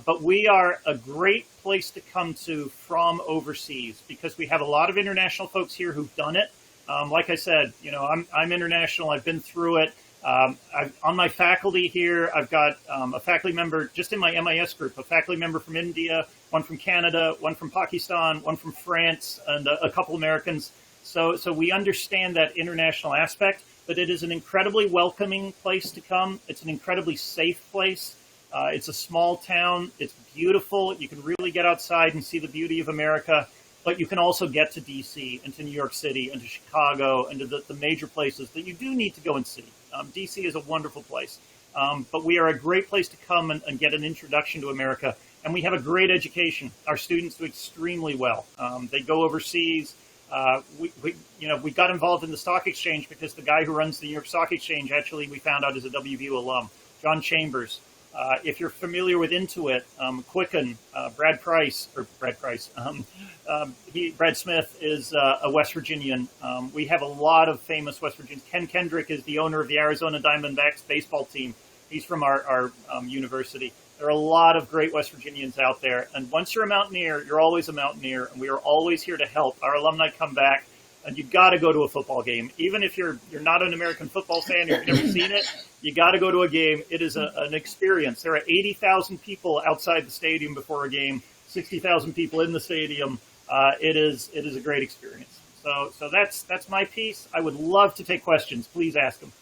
but we are a great place to come to from overseas because we have a lot of international folks here who've done it. Like I said, I'm international. I've been through it. On my faculty here, I've got a faculty member just in my MIS group, a faculty member from India, one from Canada, one from Pakistan, one from France, and a couple Americans. So we understand that international aspect, but it is an incredibly welcoming place to come. It's an incredibly safe place. It's a small town. It's beautiful. You can really get outside and see the beauty of America. But you can also get to D.C. and to New York City and to Chicago and to the major places that you do need to go and see. D.C. is a wonderful place. But we are a great place to come and get an introduction to America. And we have a great education. Our students do extremely well. They go overseas. We got involved in the stock exchange because the guy who runs the New York Stock Exchange, actually, we found out is a WVU alum, John Chambers. If you're familiar with Intuit, Quicken, Brad Smith is a West Virginian. We have a lot of famous West Virginians. Ken Kendrick is the owner of the Arizona Diamondbacks baseball team. He's from our university. There are a lot of great West Virginians out there. And once you're a mountaineer, you're always a mountaineer. And we are always here to help. Our alumni come back. And you've got to go to a football game. Even if you're not an American football fan, you've never seen it, you got to go to a game. It is an experience. There are 80,000 people outside the stadium before a game, 60,000 people in the stadium. It is a great experience. So that's my piece. I would love to take questions. Please ask them.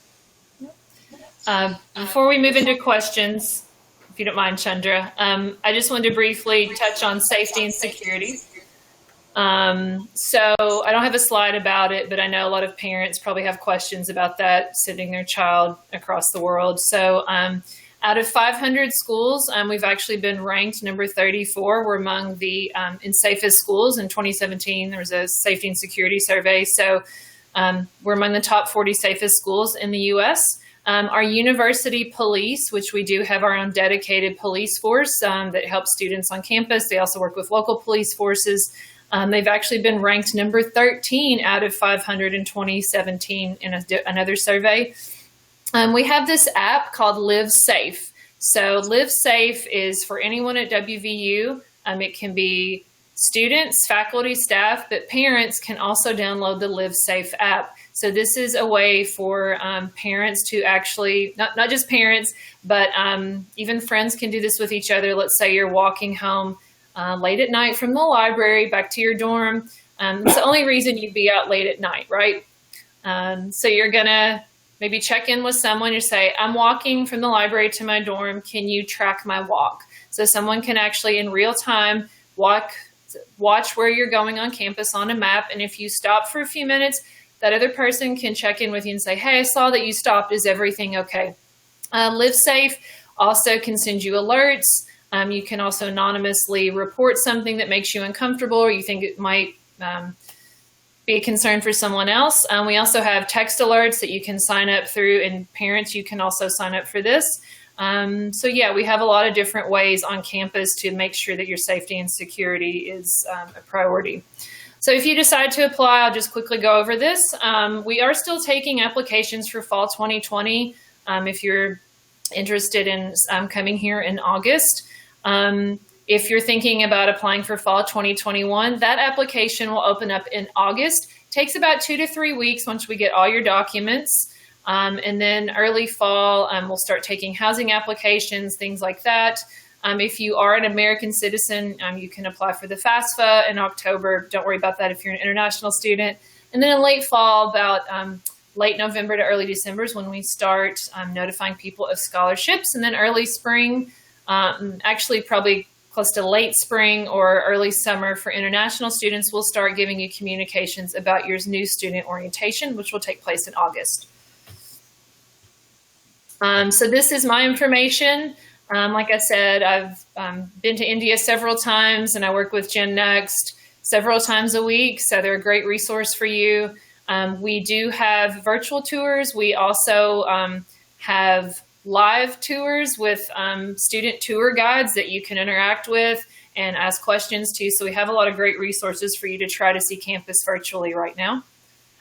Before we move into questions, if you don't mind, Chandra, I just wanted to briefly touch on safety and security. So I don't have a slide about it, but I know a lot of parents probably have questions about that, sending their child across the world. So out of 500 schools, we've actually been ranked number 34. We're among the in safest schools. In 2017, there was a safety and security survey. So we're among the top 40 safest schools in the U.S. Our university police, which we do have our own dedicated police force that helps students on campus. They also work with local police forces. They've actually been ranked number 13 out of 500 in 2017 in another survey. We have this app called Live Safe. So Live Safe is for anyone at WVU. It can be students, faculty, staff, but parents can also download the Live Safe app. So this is a way for parents to actually, not just parents, but even friends can do this with each other. Let's say you're walking home late at night from the library back to your dorm. It's the only reason you'd be out late at night, right? So you're gonna maybe check in with someone. You say, I'm walking from the library to my dorm. Can you track my walk? So someone can actually in real time watch where you're going on campus on a map. And if you stop for a few minutes, that other person can check in with you and say, hey, I saw that you stopped. Is everything okay? Live Safe also can send you alerts. You can also anonymously report something that makes you uncomfortable or you think it might be a concern for someone else. We also have text alerts that you can sign up through, and parents, you can also sign up for this. So yeah, we have a lot of different ways on campus to make sure that your safety and security is a priority. So if you decide to apply, I'll just quickly go over this. We are still taking applications for fall 2020 if you're interested in coming here in August. If you're thinking about applying for fall 2021, that application will open up in August. It takes about 2 to 3 weeks once we get all your documents. And then early fall, we'll start taking housing applications, things like that. If you are an American citizen, you can apply for the FAFSA in October. Don't worry about that if you're an international student. And then in late fall, about late November to early December is when we start notifying people of scholarships. And then early spring, actually probably close to late spring or early summer for international students, we'll start giving you communications about your new student orientation, which will take place in August. So this is my information. Like I said, I've been to India several times and I work with Gen Next several times a week. So they're a great resource for you. We do have virtual tours. We also have live tours with student tour guides that you can interact with and ask questions to. So we have a lot of great resources for you to try to see campus virtually right now.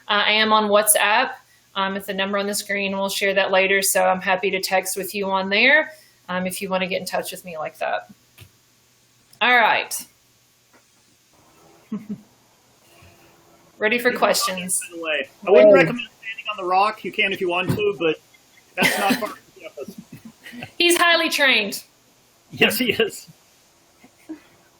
I am on WhatsApp. It's the number on the screen. We'll share that later. So I'm happy to text with you on there if you want to get in touch with me like that. All right. Ready for questions. By the way, I wouldn't recommend standing on the rock. You can if you want to, but that's not part of the campus. He's highly trained. Yes, he is.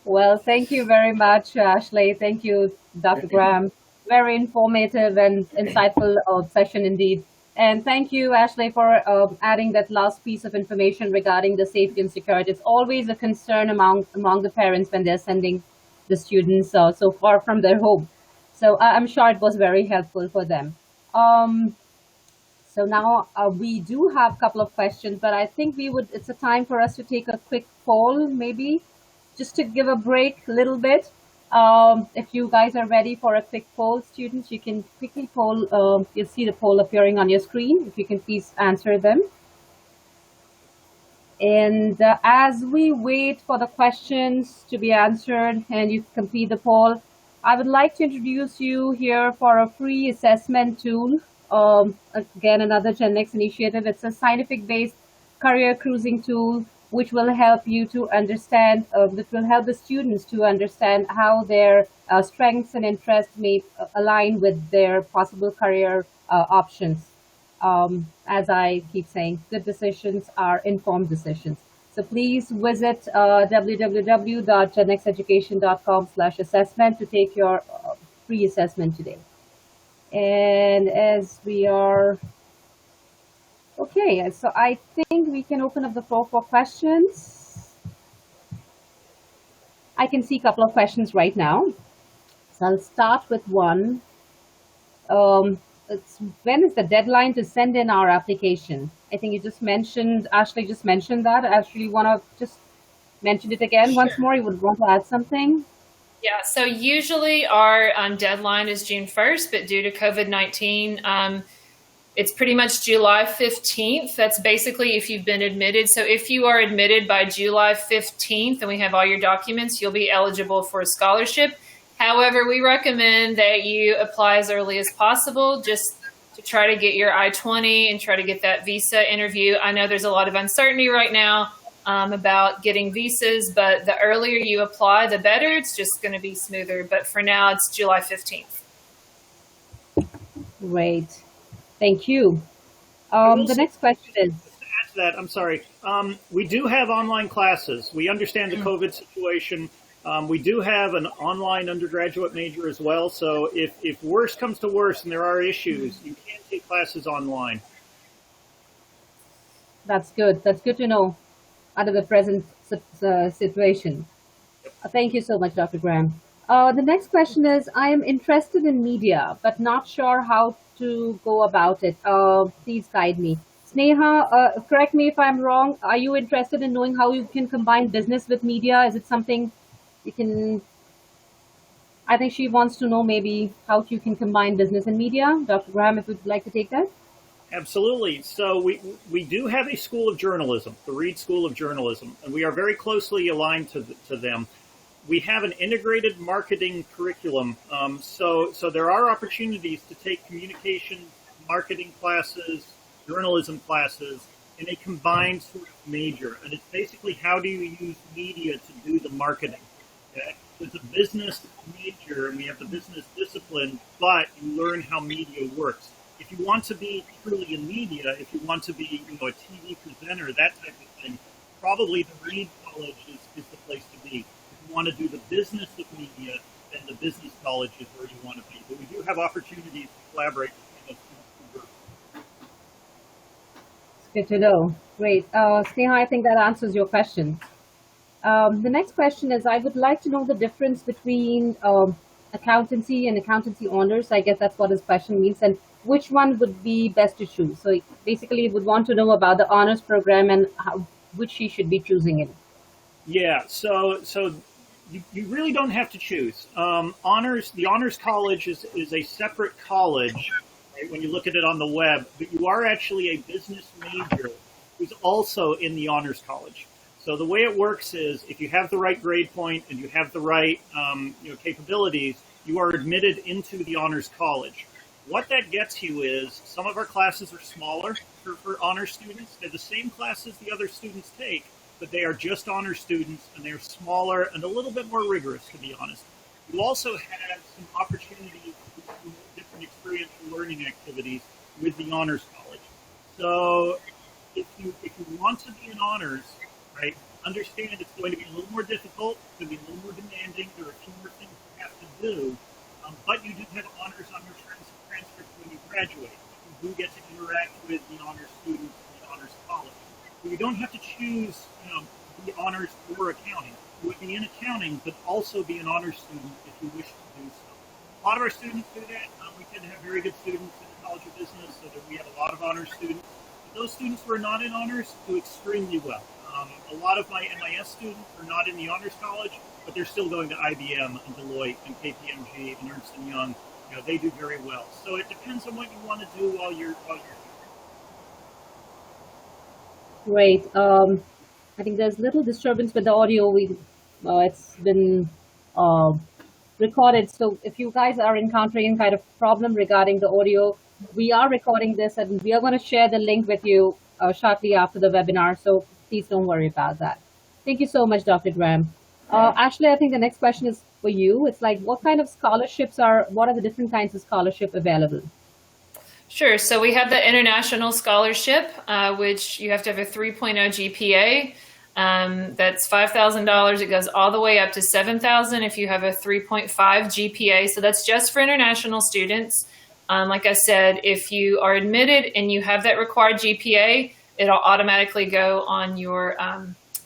Well, thank you very much, Ashley. Thank you, Dr. Graham. Very informative and insightful session indeed. And thank you, Ashley, for adding that last piece of information regarding the safety and security. It's always a concern among the parents when they're sending the students so far from their home. So I'm sure it was very helpful for them. So now we do have a couple of questions, but I think it's a time for us to take a quick poll, maybe just to give a break a little bit. If you guys are ready for a quick poll, students, you can quickly poll. You'll see the poll appearing on your screen. If you can please answer them. And as we wait for the questions to be answered and you complete the poll, I would like to introduce you here for a free assessment tool. Again, another Gen Next initiative. It's a scientific-based career cruising tool which will help you to understand, that will help the students to understand how their strengths and interests may align with their possible career options. As I keep saying, good decisions are informed decisions. So please visit www.genexeducation.com/assessment to take your free assessment today. And as we are okay, so I think we can open up the floor for questions. I can see a couple of questions right now. So I'll start with one. When is the deadline to send in our application? I think you just mentioned, Ashley just mentioned that. Ashley, you want to just mention it again once more? You would want to add something? Yeah, so usually our deadline is June 1st, but due to COVID-19, it's pretty much July 15th. That's basically if you've been admitted. So if you are admitted by July 15th and we have all your documents, you'll be eligible for a scholarship. However, we recommend that you apply as early as possible, just to try to get your I-20 and try to get that visa interview. I know there's a lot of uncertainty right now about getting visas, but the earlier you apply, the better. It's just going to be smoother. But for now, it's July 15th. Great. Thank you. The next question is... To add to that, I'm sorry. We do have online classes. We understand the COVID situation. We do have an online undergraduate major as well. So if worse comes to worse and there are issues, you can take classes online. That's good. That's good to know under the present situation. Thank you so much, Dr. Graham. The next question is, I am interested in media, but not sure how to go about it. Please guide me. Sneha, correct me if I'm wrong. Are you interested in knowing how you can combine business with media? Is it something you can... I think she wants to know maybe how you can combine business and media. Dr. Graham, if you'd like to take that. Absolutely. So we do have a school of journalism, the Reed School of Journalism, and we are very closely aligned to them. We have an integrated marketing curriculum. So there are opportunities to take communication, marketing classes, journalism classes in a combined sort of major. And it's basically how do you use media to do the marketing. Okay? It's a business major and we have the business discipline, but you learn how media works. If you want to be truly in media, if you want to be, a TV presenter, that type of thing, probably the Reed College is the place to be. If you want to do the business of media, then the business college is where you want to be. But we do have opportunities to collaborate between those two groups. It's good to know. Great. Sneha, I think that answers your question. The next question is, I would like to know the difference between accountancy and accountancy honors. I guess that's what his question means. And which one would be best to choose? So basically, would want to know about the honors program and which he should be choosing in. Yeah, so you really don't have to choose. The Honors College is a separate college, right, when you look at it on the web, but you are actually a business major who's also in the Honors College. So the way it works is if you have the right grade point and you have the right capabilities, you are admitted into the Honors College. What that gets you is some of our classes are smaller for honor students. They're the same classes the other students take, but they are just honor students and they're smaller and a little bit more rigorous, to be honest. You also have some opportunities for different experiential learning activities with the Honors College. So if you want to be in honors, right, understand it's going to be a little more difficult, it's going to be a little more demanding, there are a few more things you have to do, but you do have honors on your transcript when you graduate. You do get to interact with the honors students in the Honors College. So you don't have to choose, the honors or accounting. You would be in accounting, but also be an honors student if you wish to do so. A lot of our students do that. We tend to have very good students in the College of Business, so that we have a lot of honors students. But those students who are not in honors do extremely well. A lot of my MIS students are not in the Honors College, but they're still going to IBM and Deloitte and KPMG and Ernst & Young. They do very well. So it depends on what you want to do while you're here. Great. I think there's little disturbance with the audio. It's been recorded. So if you guys are encountering any kind of problem regarding the audio, we are recording this and we are going to share the link with you shortly after the webinar. So please don't worry about that. Thank you so much, Dr. Graham. Ashley, I think the next question is for you. It's like, what kind of scholarships what are the different kinds of scholarship available? Sure. So we have the International Scholarship, which you have to have a 3.0 GPA. That's $5,000. It goes all the way up to $7,000 if you have a 3.5 GPA. So that's just for international students. Like I said, if you are admitted and you have that required GPA, it'll automatically go on your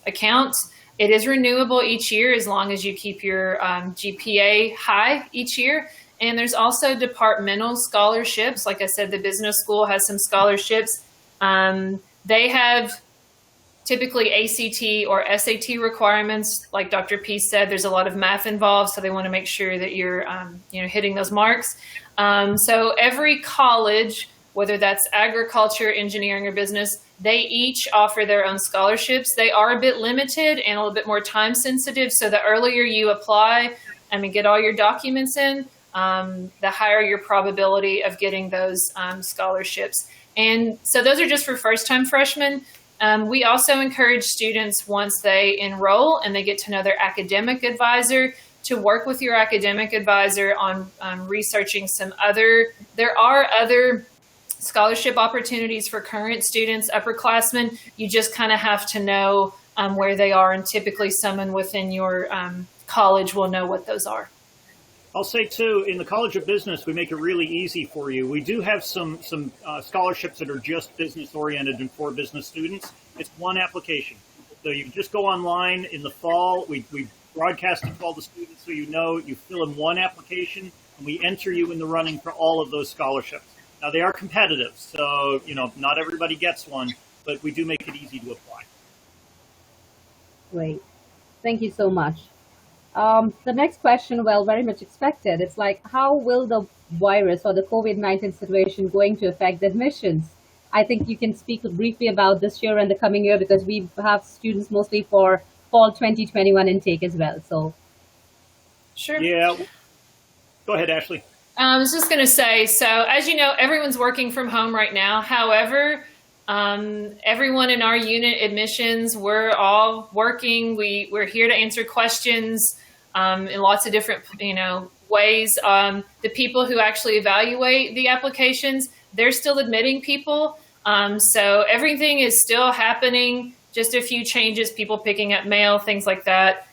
account. It is renewable each year as long as you keep your GPA high each year. And there's also departmental scholarships. Like I said, the business school has some scholarships. They have typically ACT or SAT requirements. Like Dr. P said, there's a lot of math involved, so they want to make sure that you're hitting those marks. So every college, whether that's agriculture, engineering, or business, they each offer their own scholarships. They are a bit limited and a little bit more time sensitive. So the earlier you apply, get all your documents in, the higher your probability of getting those scholarships. And so those are just for first-time freshmen. We also encourage students, once they enroll and they get to know their academic advisor, to work with your academic advisor on researching there are other scholarship opportunities for current students, upperclassmen. You just kind of have to know where they are, and typically someone within your college will know what those are. I'll say too, in the College of Business, we make it really easy for you. We do have some scholarships that are just business oriented and for business students. It's one application. So you can just go online in the fall. We broadcast it to all the students so you know. You fill in one application and we enter you in the running for all of those scholarships. Now they are competitive, so not everybody gets one, but we do make it easy to apply. Great. Thank you so much. The next question, well, very much expected. It's like, how will the virus or the COVID-19 situation going to affect the admissions? I think you can speak briefly about this year and the coming year, because we have students mostly for fall 2021 intake as well. So, sure. Yeah. Go ahead, Ashley. I was just going to say, so as you know, everyone's working from home right now. However, everyone in our unit admissions, we're all working. We're here to answer questions in lots of different, ways. The people who actually evaluate the applications, they're still admitting people. So everything is still happening. Just a few changes, people picking up mail, things like that.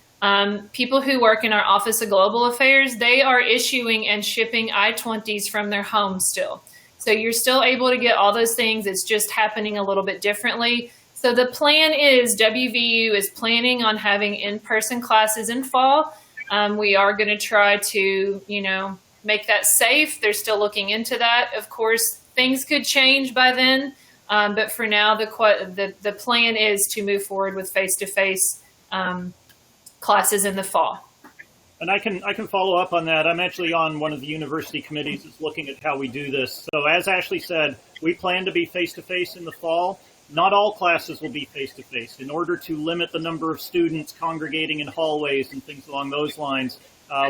People who work in our Office of Global Affairs, they are issuing and shipping I-20s from their homes still. So you're still able to get all those things. It's just happening a little bit differently. So the plan is WVU is planning on having in-person classes in fall. We are going to try to, make that safe. They're still looking into that. Of course, things could change by then. But for now, the plan is to move forward with face-to-face classes in the fall. And I can follow up on that. I'm actually on one of the university committees that's looking at how we do this. So as Ashley said, we plan to be face-to-face in the fall. Not all classes will be face-to-face. In order to limit the number of students congregating in hallways and things along those lines,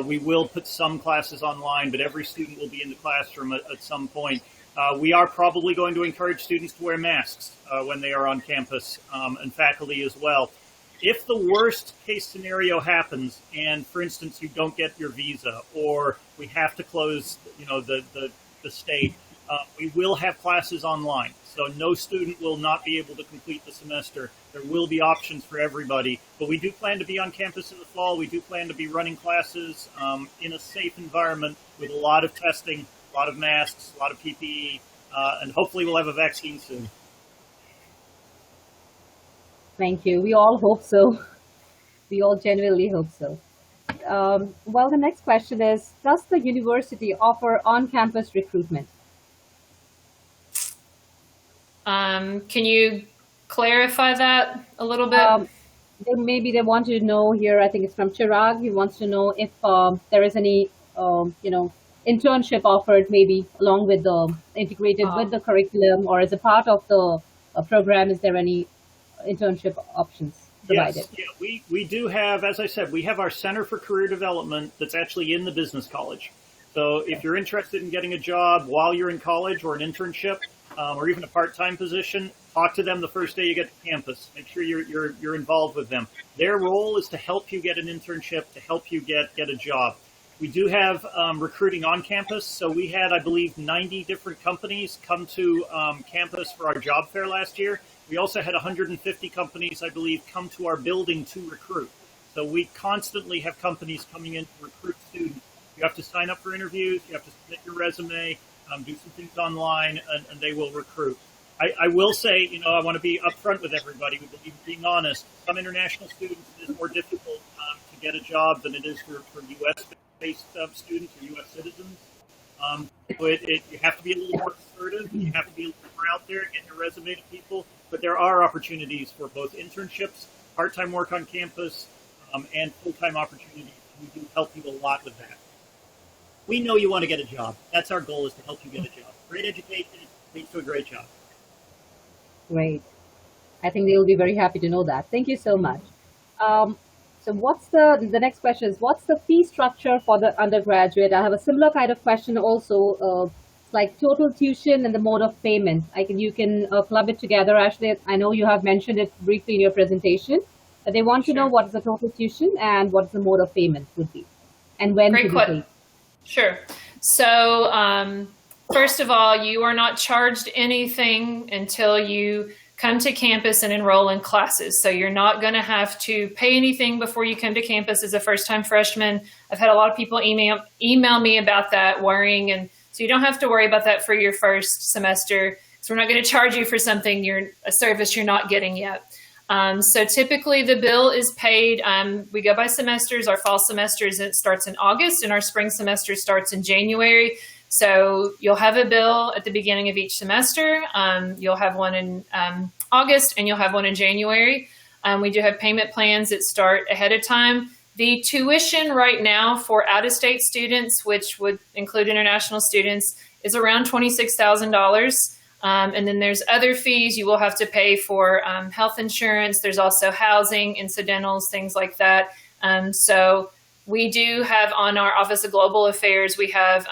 we will put some classes online, but every student will be in the classroom at some point. We are probably going to encourage students to wear masks when they are on campus, and faculty as well. If the worst case scenario happens, and for instance, you don't get your visa, or we have to close, the state, we will have classes online. So no student will not be able to complete the semester. There will be options for everybody, but we do plan to be on campus in the fall. We do plan to be running classes in a safe environment with a lot of testing, a lot of masks, a lot of PPE, and hopefully we'll have a vaccine soon. thank you. We all hope so. We all genuinely hope so. Well, the next question is, does the university offer on-campus recruitment? Can you clarify that a little bit? Maybe they want to know here, I think it's from Chirag. He wants to know if there is any, internship offered, maybe along with integrated with the curriculum, or as a part of the program. Is there any internship options provided? Yes, yeah, we do have, as I said, we have our Center for Career Development that's actually in the business college. So if you're interested in getting a job while you're in college, or an internship, or even a part-time position, talk to them the first day you get to campus. Make sure you're involved with them. Their role is to help you get an internship, to help you get a job. We do have recruiting on campus. So we had, I believe, 90 different companies come to campus for our job fair last year. We also had 150 companies, I believe, come to our building to recruit. So we constantly have companies coming in to recruit students. You have to sign up for interviews. You have to submit your resume, do some things online, and they will recruit. I will say, I want to be upfront with everybody, being honest. Some international students, it is more difficult to get a job than it is for U.S.-based students or U.S. citizens. You have to be a little more assertive. You have to be a little more out there, get your resume to people. But there are opportunities for both internships, part-time work on campus, and full-time opportunities. We do help you a lot with that. We know you want to get a job. That's our goal, is to help you get a job. Great education leads to a great job. Great. I think they will be very happy to know that. Thank you so much. So So what's the next question is, what's the fee structure for the undergraduate? I have a similar kind of question also, like total tuition and the mode of payment. You can club it together. Actually, I know you have mentioned it briefly in your presentation, but they want to know Sure. what is the total tuition and what the mode of payment would be, and when to Great be question. paid. Sure. So, first of all, you are not charged anything until you come to campus and enroll in classes. So you're not going to have to pay anything before you come to campus as a first-time freshman. I've had a lot of people email me about that, worrying, and so you don't have to worry about that for your first semester. So we're not going to charge you for a service you're not getting yet. So typically the bill is paid. We go by semesters. Our fall semesters, it starts in August, and our spring semester starts in January. So you'll have a bill at the beginning of each semester. You'll have one in August, and you'll have one in January. We do have payment plans that start ahead of time. The tuition right now for out-of-state students, which would include international students, is around $26,000. And then there's other fees you will have to pay for health insurance. There's also housing, incidentals, things like that. So we do have on our Office of Global Affairs, we have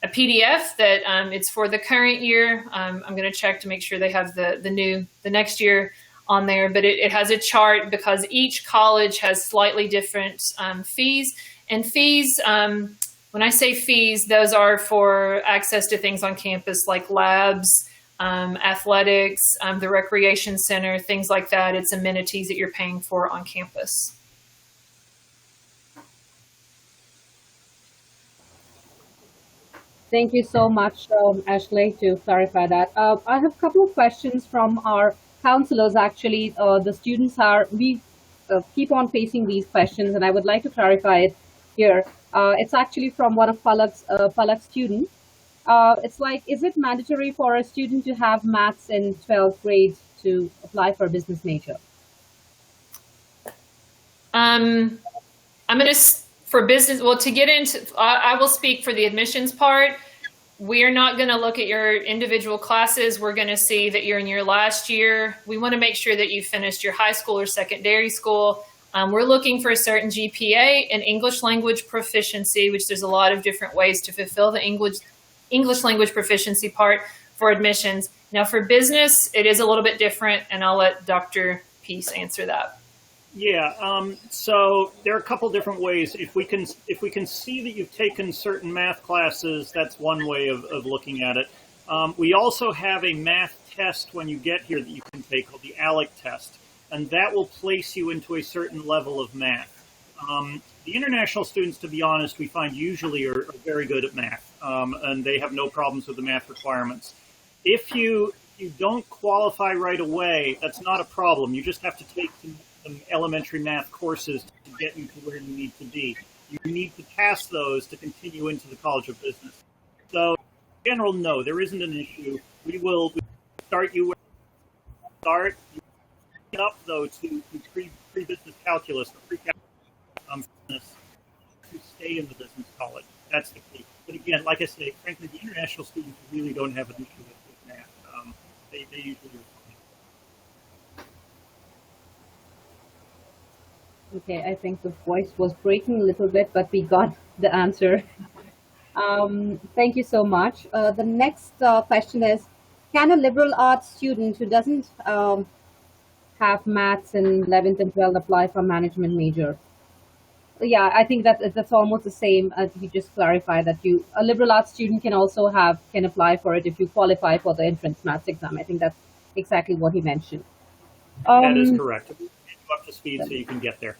a PDF that it's for the current year. I'm going to check to make sure they have the next year on there, but it has a chart because each college has slightly different fees. And fees, when I say fees, those are for access to things on campus like labs, athletics, the recreation center, things like that. It's amenities that you're paying for on campus. Thank you so much, Ashley, to clarify that. I have a couple of questions from our counselors. Actually, we keep on facing these questions, and I would like to clarify it here. It's actually from one of Palak's students. It's like, is it mandatory for a student to have maths in 12th grade to apply for a business major? I'm going to, for business, well, to get into, I will speak for the admissions part. We are not going to look at your individual classes. We're going to see that you're in your last year. We want to make sure that you finished your high school or secondary school. We're looking for a certain GPA and English language proficiency, which there's a lot of different ways to fulfill the English language proficiency part for admissions. Now for business, it is a little bit different, and I'll let Dr. Peace answer that. Yeah, so there are a couple different ways. If we can see that you've taken certain math classes, that's one way of looking at it. We also have a math test when you get here that you can take called the ALEC test, and that will place you into a certain level of math. The international students, to be honest, we find usually are very good at math, and they have no problems with the math requirements. If you don't qualify right away, that's not a problem. You just have to take some elementary math courses to get you to where you need to be. You need to pass those to continue into the College of Business. So, in general, no, there isn't an issue. We will start you where you start. You get up, though, to pre-business calculus or pre-calculus to stay in the business college. That's the key. But again, like I say, frankly, the international students really don't have an issue with math. They usually are. Okay, I think the voice was breaking a little bit, but we got the answer. Thank you so much. The next question is, can a liberal arts student who doesn't have maths in 11th and 12th apply for management major? Yeah, I think that's almost the same as you just clarified, that a liberal arts student can apply for it if you qualify for the entrance maths exam. I think that's exactly what he mentioned. That is correct. Up to speed so you can get there.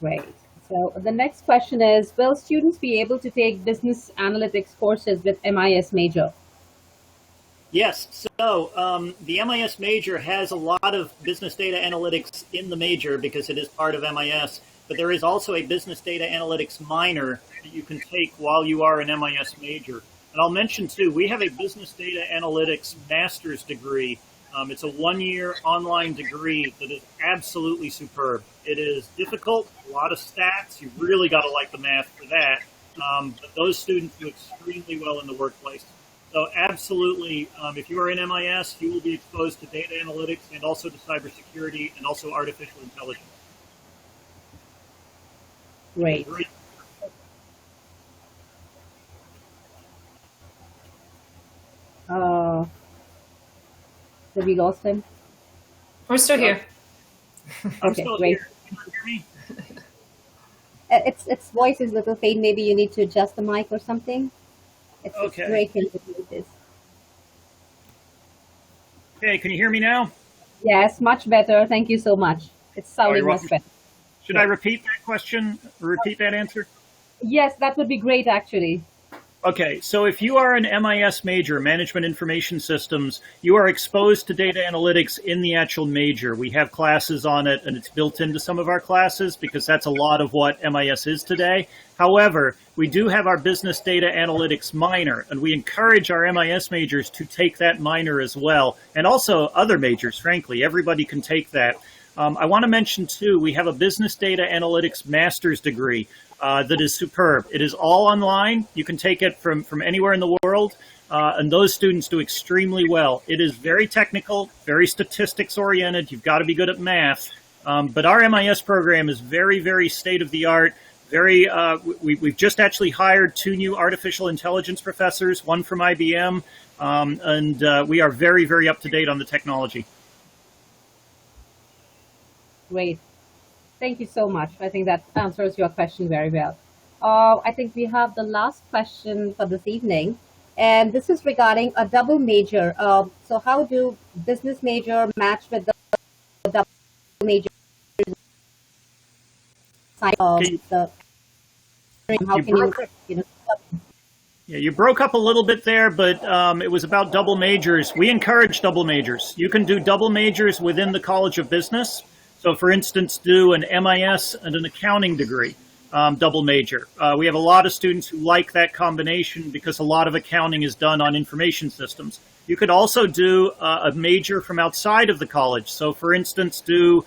Great. So the next question is, will students be able to take business analytics courses with MIS major? Yes. So the MIS major has a lot of business data analytics in the major because it is part of MIS, but there is also a business data analytics minor that you can take while you are an MIS major. And I'll mention too, we have a business data analytics master's degree. It's a one-year online degree that is absolutely superb. It is difficult, a lot of stats. You really got to like the math for that. But those students do extremely well in the workplace. So absolutely, if you are in MIS, you will be exposed to data analytics and also to cybersecurity and also artificial intelligence. Great. Uh, have we lost him? We're still here. I'm Okay, still great. here. Can you hear me? Its voice is a little faint. Maybe you need to adjust the mic or something. It's Okay. very faint. This. Okay, can you hear me now? Yes, much better. Thank you so much. It's sounding you're much welcome. better. Should I repeat that question? Repeat that answer? Yes, that would be great, actually. Okay, so if you are an MIS major, Management Information Systems, you are exposed to data analytics in the actual major. We have classes on it, and it's built into some of our classes because that's a lot of what MIS is today. However, we do have our Business Data Analytics minor, and we encourage our MIS majors to take that minor as well, and also other majors, frankly. Everybody can take that. I want to mention, too, we have a Business Data Analytics master's degree that is superb. It is all online. You can take it from anywhere in the world, and those students do extremely well. It is very technical, very statistics-oriented. You've got to be good at math. But our MIS program is very, very state-of-the-art. We've just actually hired 2 new artificial intelligence professors, one from IBM, and we are very, very up-to-date on the technology. Great. Thank you so much. I think that answers your question very well. I think we have the last question for this evening, and this is regarding a double major. So how do business major match with the double major? How can you know? Yeah, you broke up a little bit there, but it was about double majors. We encourage double majors. You can do double majors within the College of Business. So, for instance, do an MIS and an accounting degree, double major. We have a lot of students who like that combination because a lot of accounting is done on information systems. You could also do a major from outside of the college. So, for instance, we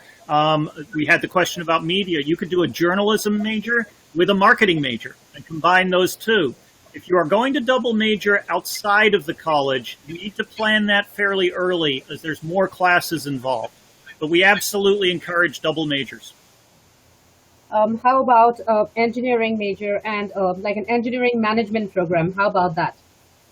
had the question about media. You could do a journalism major with a marketing major and combine those two. If you are going to double major outside of the college, you need to plan that fairly early as there's more classes involved. But we absolutely encourage double majors. How about engineering major and like an engineering management program? How about that?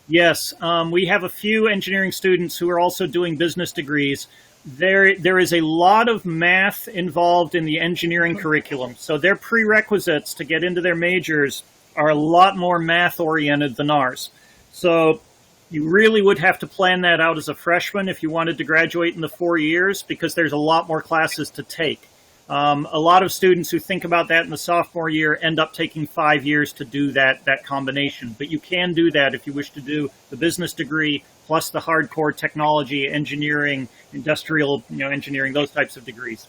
Yes, we have a few engineering students who are also doing business degrees. There is a lot of math involved in the engineering curriculum. So their prerequisites to get into their majors are a lot more math-oriented than ours. So you really would have to plan that out as a freshman if you wanted to graduate in the 4 years, because there's a lot more classes to take. A lot of students who think about that in the sophomore year end up taking 5 years to do that combination. But you can do that if you wish to do the business degree plus the hardcore technology, engineering, industrial engineering, those types of degrees.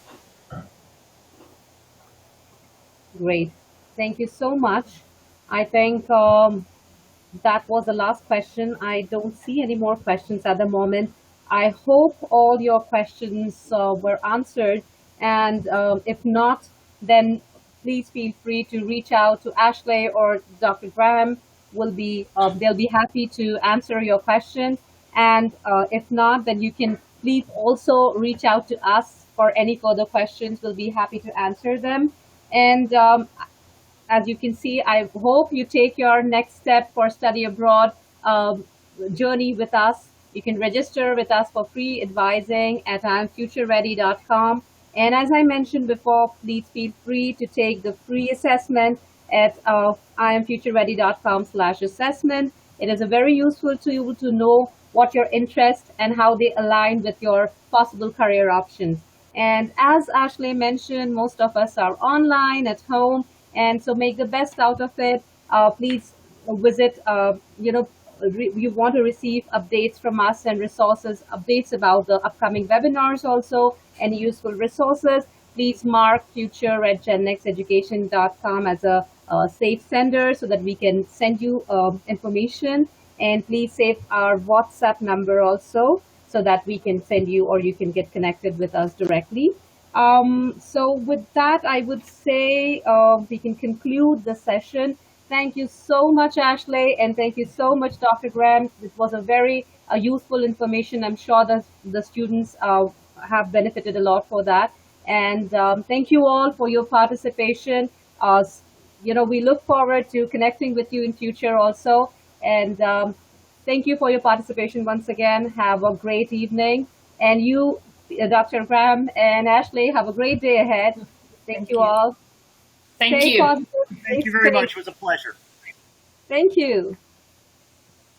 Great. Thank you so much. I think that was the last question. I don't see any more questions at the moment. I hope all your questions were answered. And if not, then please feel free to reach out to Ashley or Dr. Graham. They'll be happy to answer your questions. And if not, then you can please also reach out to us for any further questions. We'll be happy to answer them. And as you can see, I hope you take your next step for study abroad journey with us. You can register with us for free advising at IamFutureReady.com. And as I mentioned before, please feel free to take the free assessment at IamFutureReady.com/assessment. It is a very useful tool to know what your interests and how they align with your possible career options. And as Ashley mentioned, most of us are online at home. And so make the best out of it. Please visit, you want to receive updates from us and resources, updates about the upcoming webinars also, any useful resources. Please mark future@gennexeducation.com as a safe sender so that we can send you information. And please save our WhatsApp number also so that we can send you or you can get connected with us directly. So with that, I would say we can conclude the session. Thank you so much, Ashley, and thank you so much, Dr. Graham. This was a very useful information. I'm sure that the students have benefited a lot for that. And thank you all for your participation. we look forward to connecting with you in future also. And thank you for your participation once again. Have a great evening. And you, Dr. Graham and Ashley, have a great day ahead. Thank you all. Thank Stay you. positive, Thank stay you very safe. much. It was a pleasure. Thank you.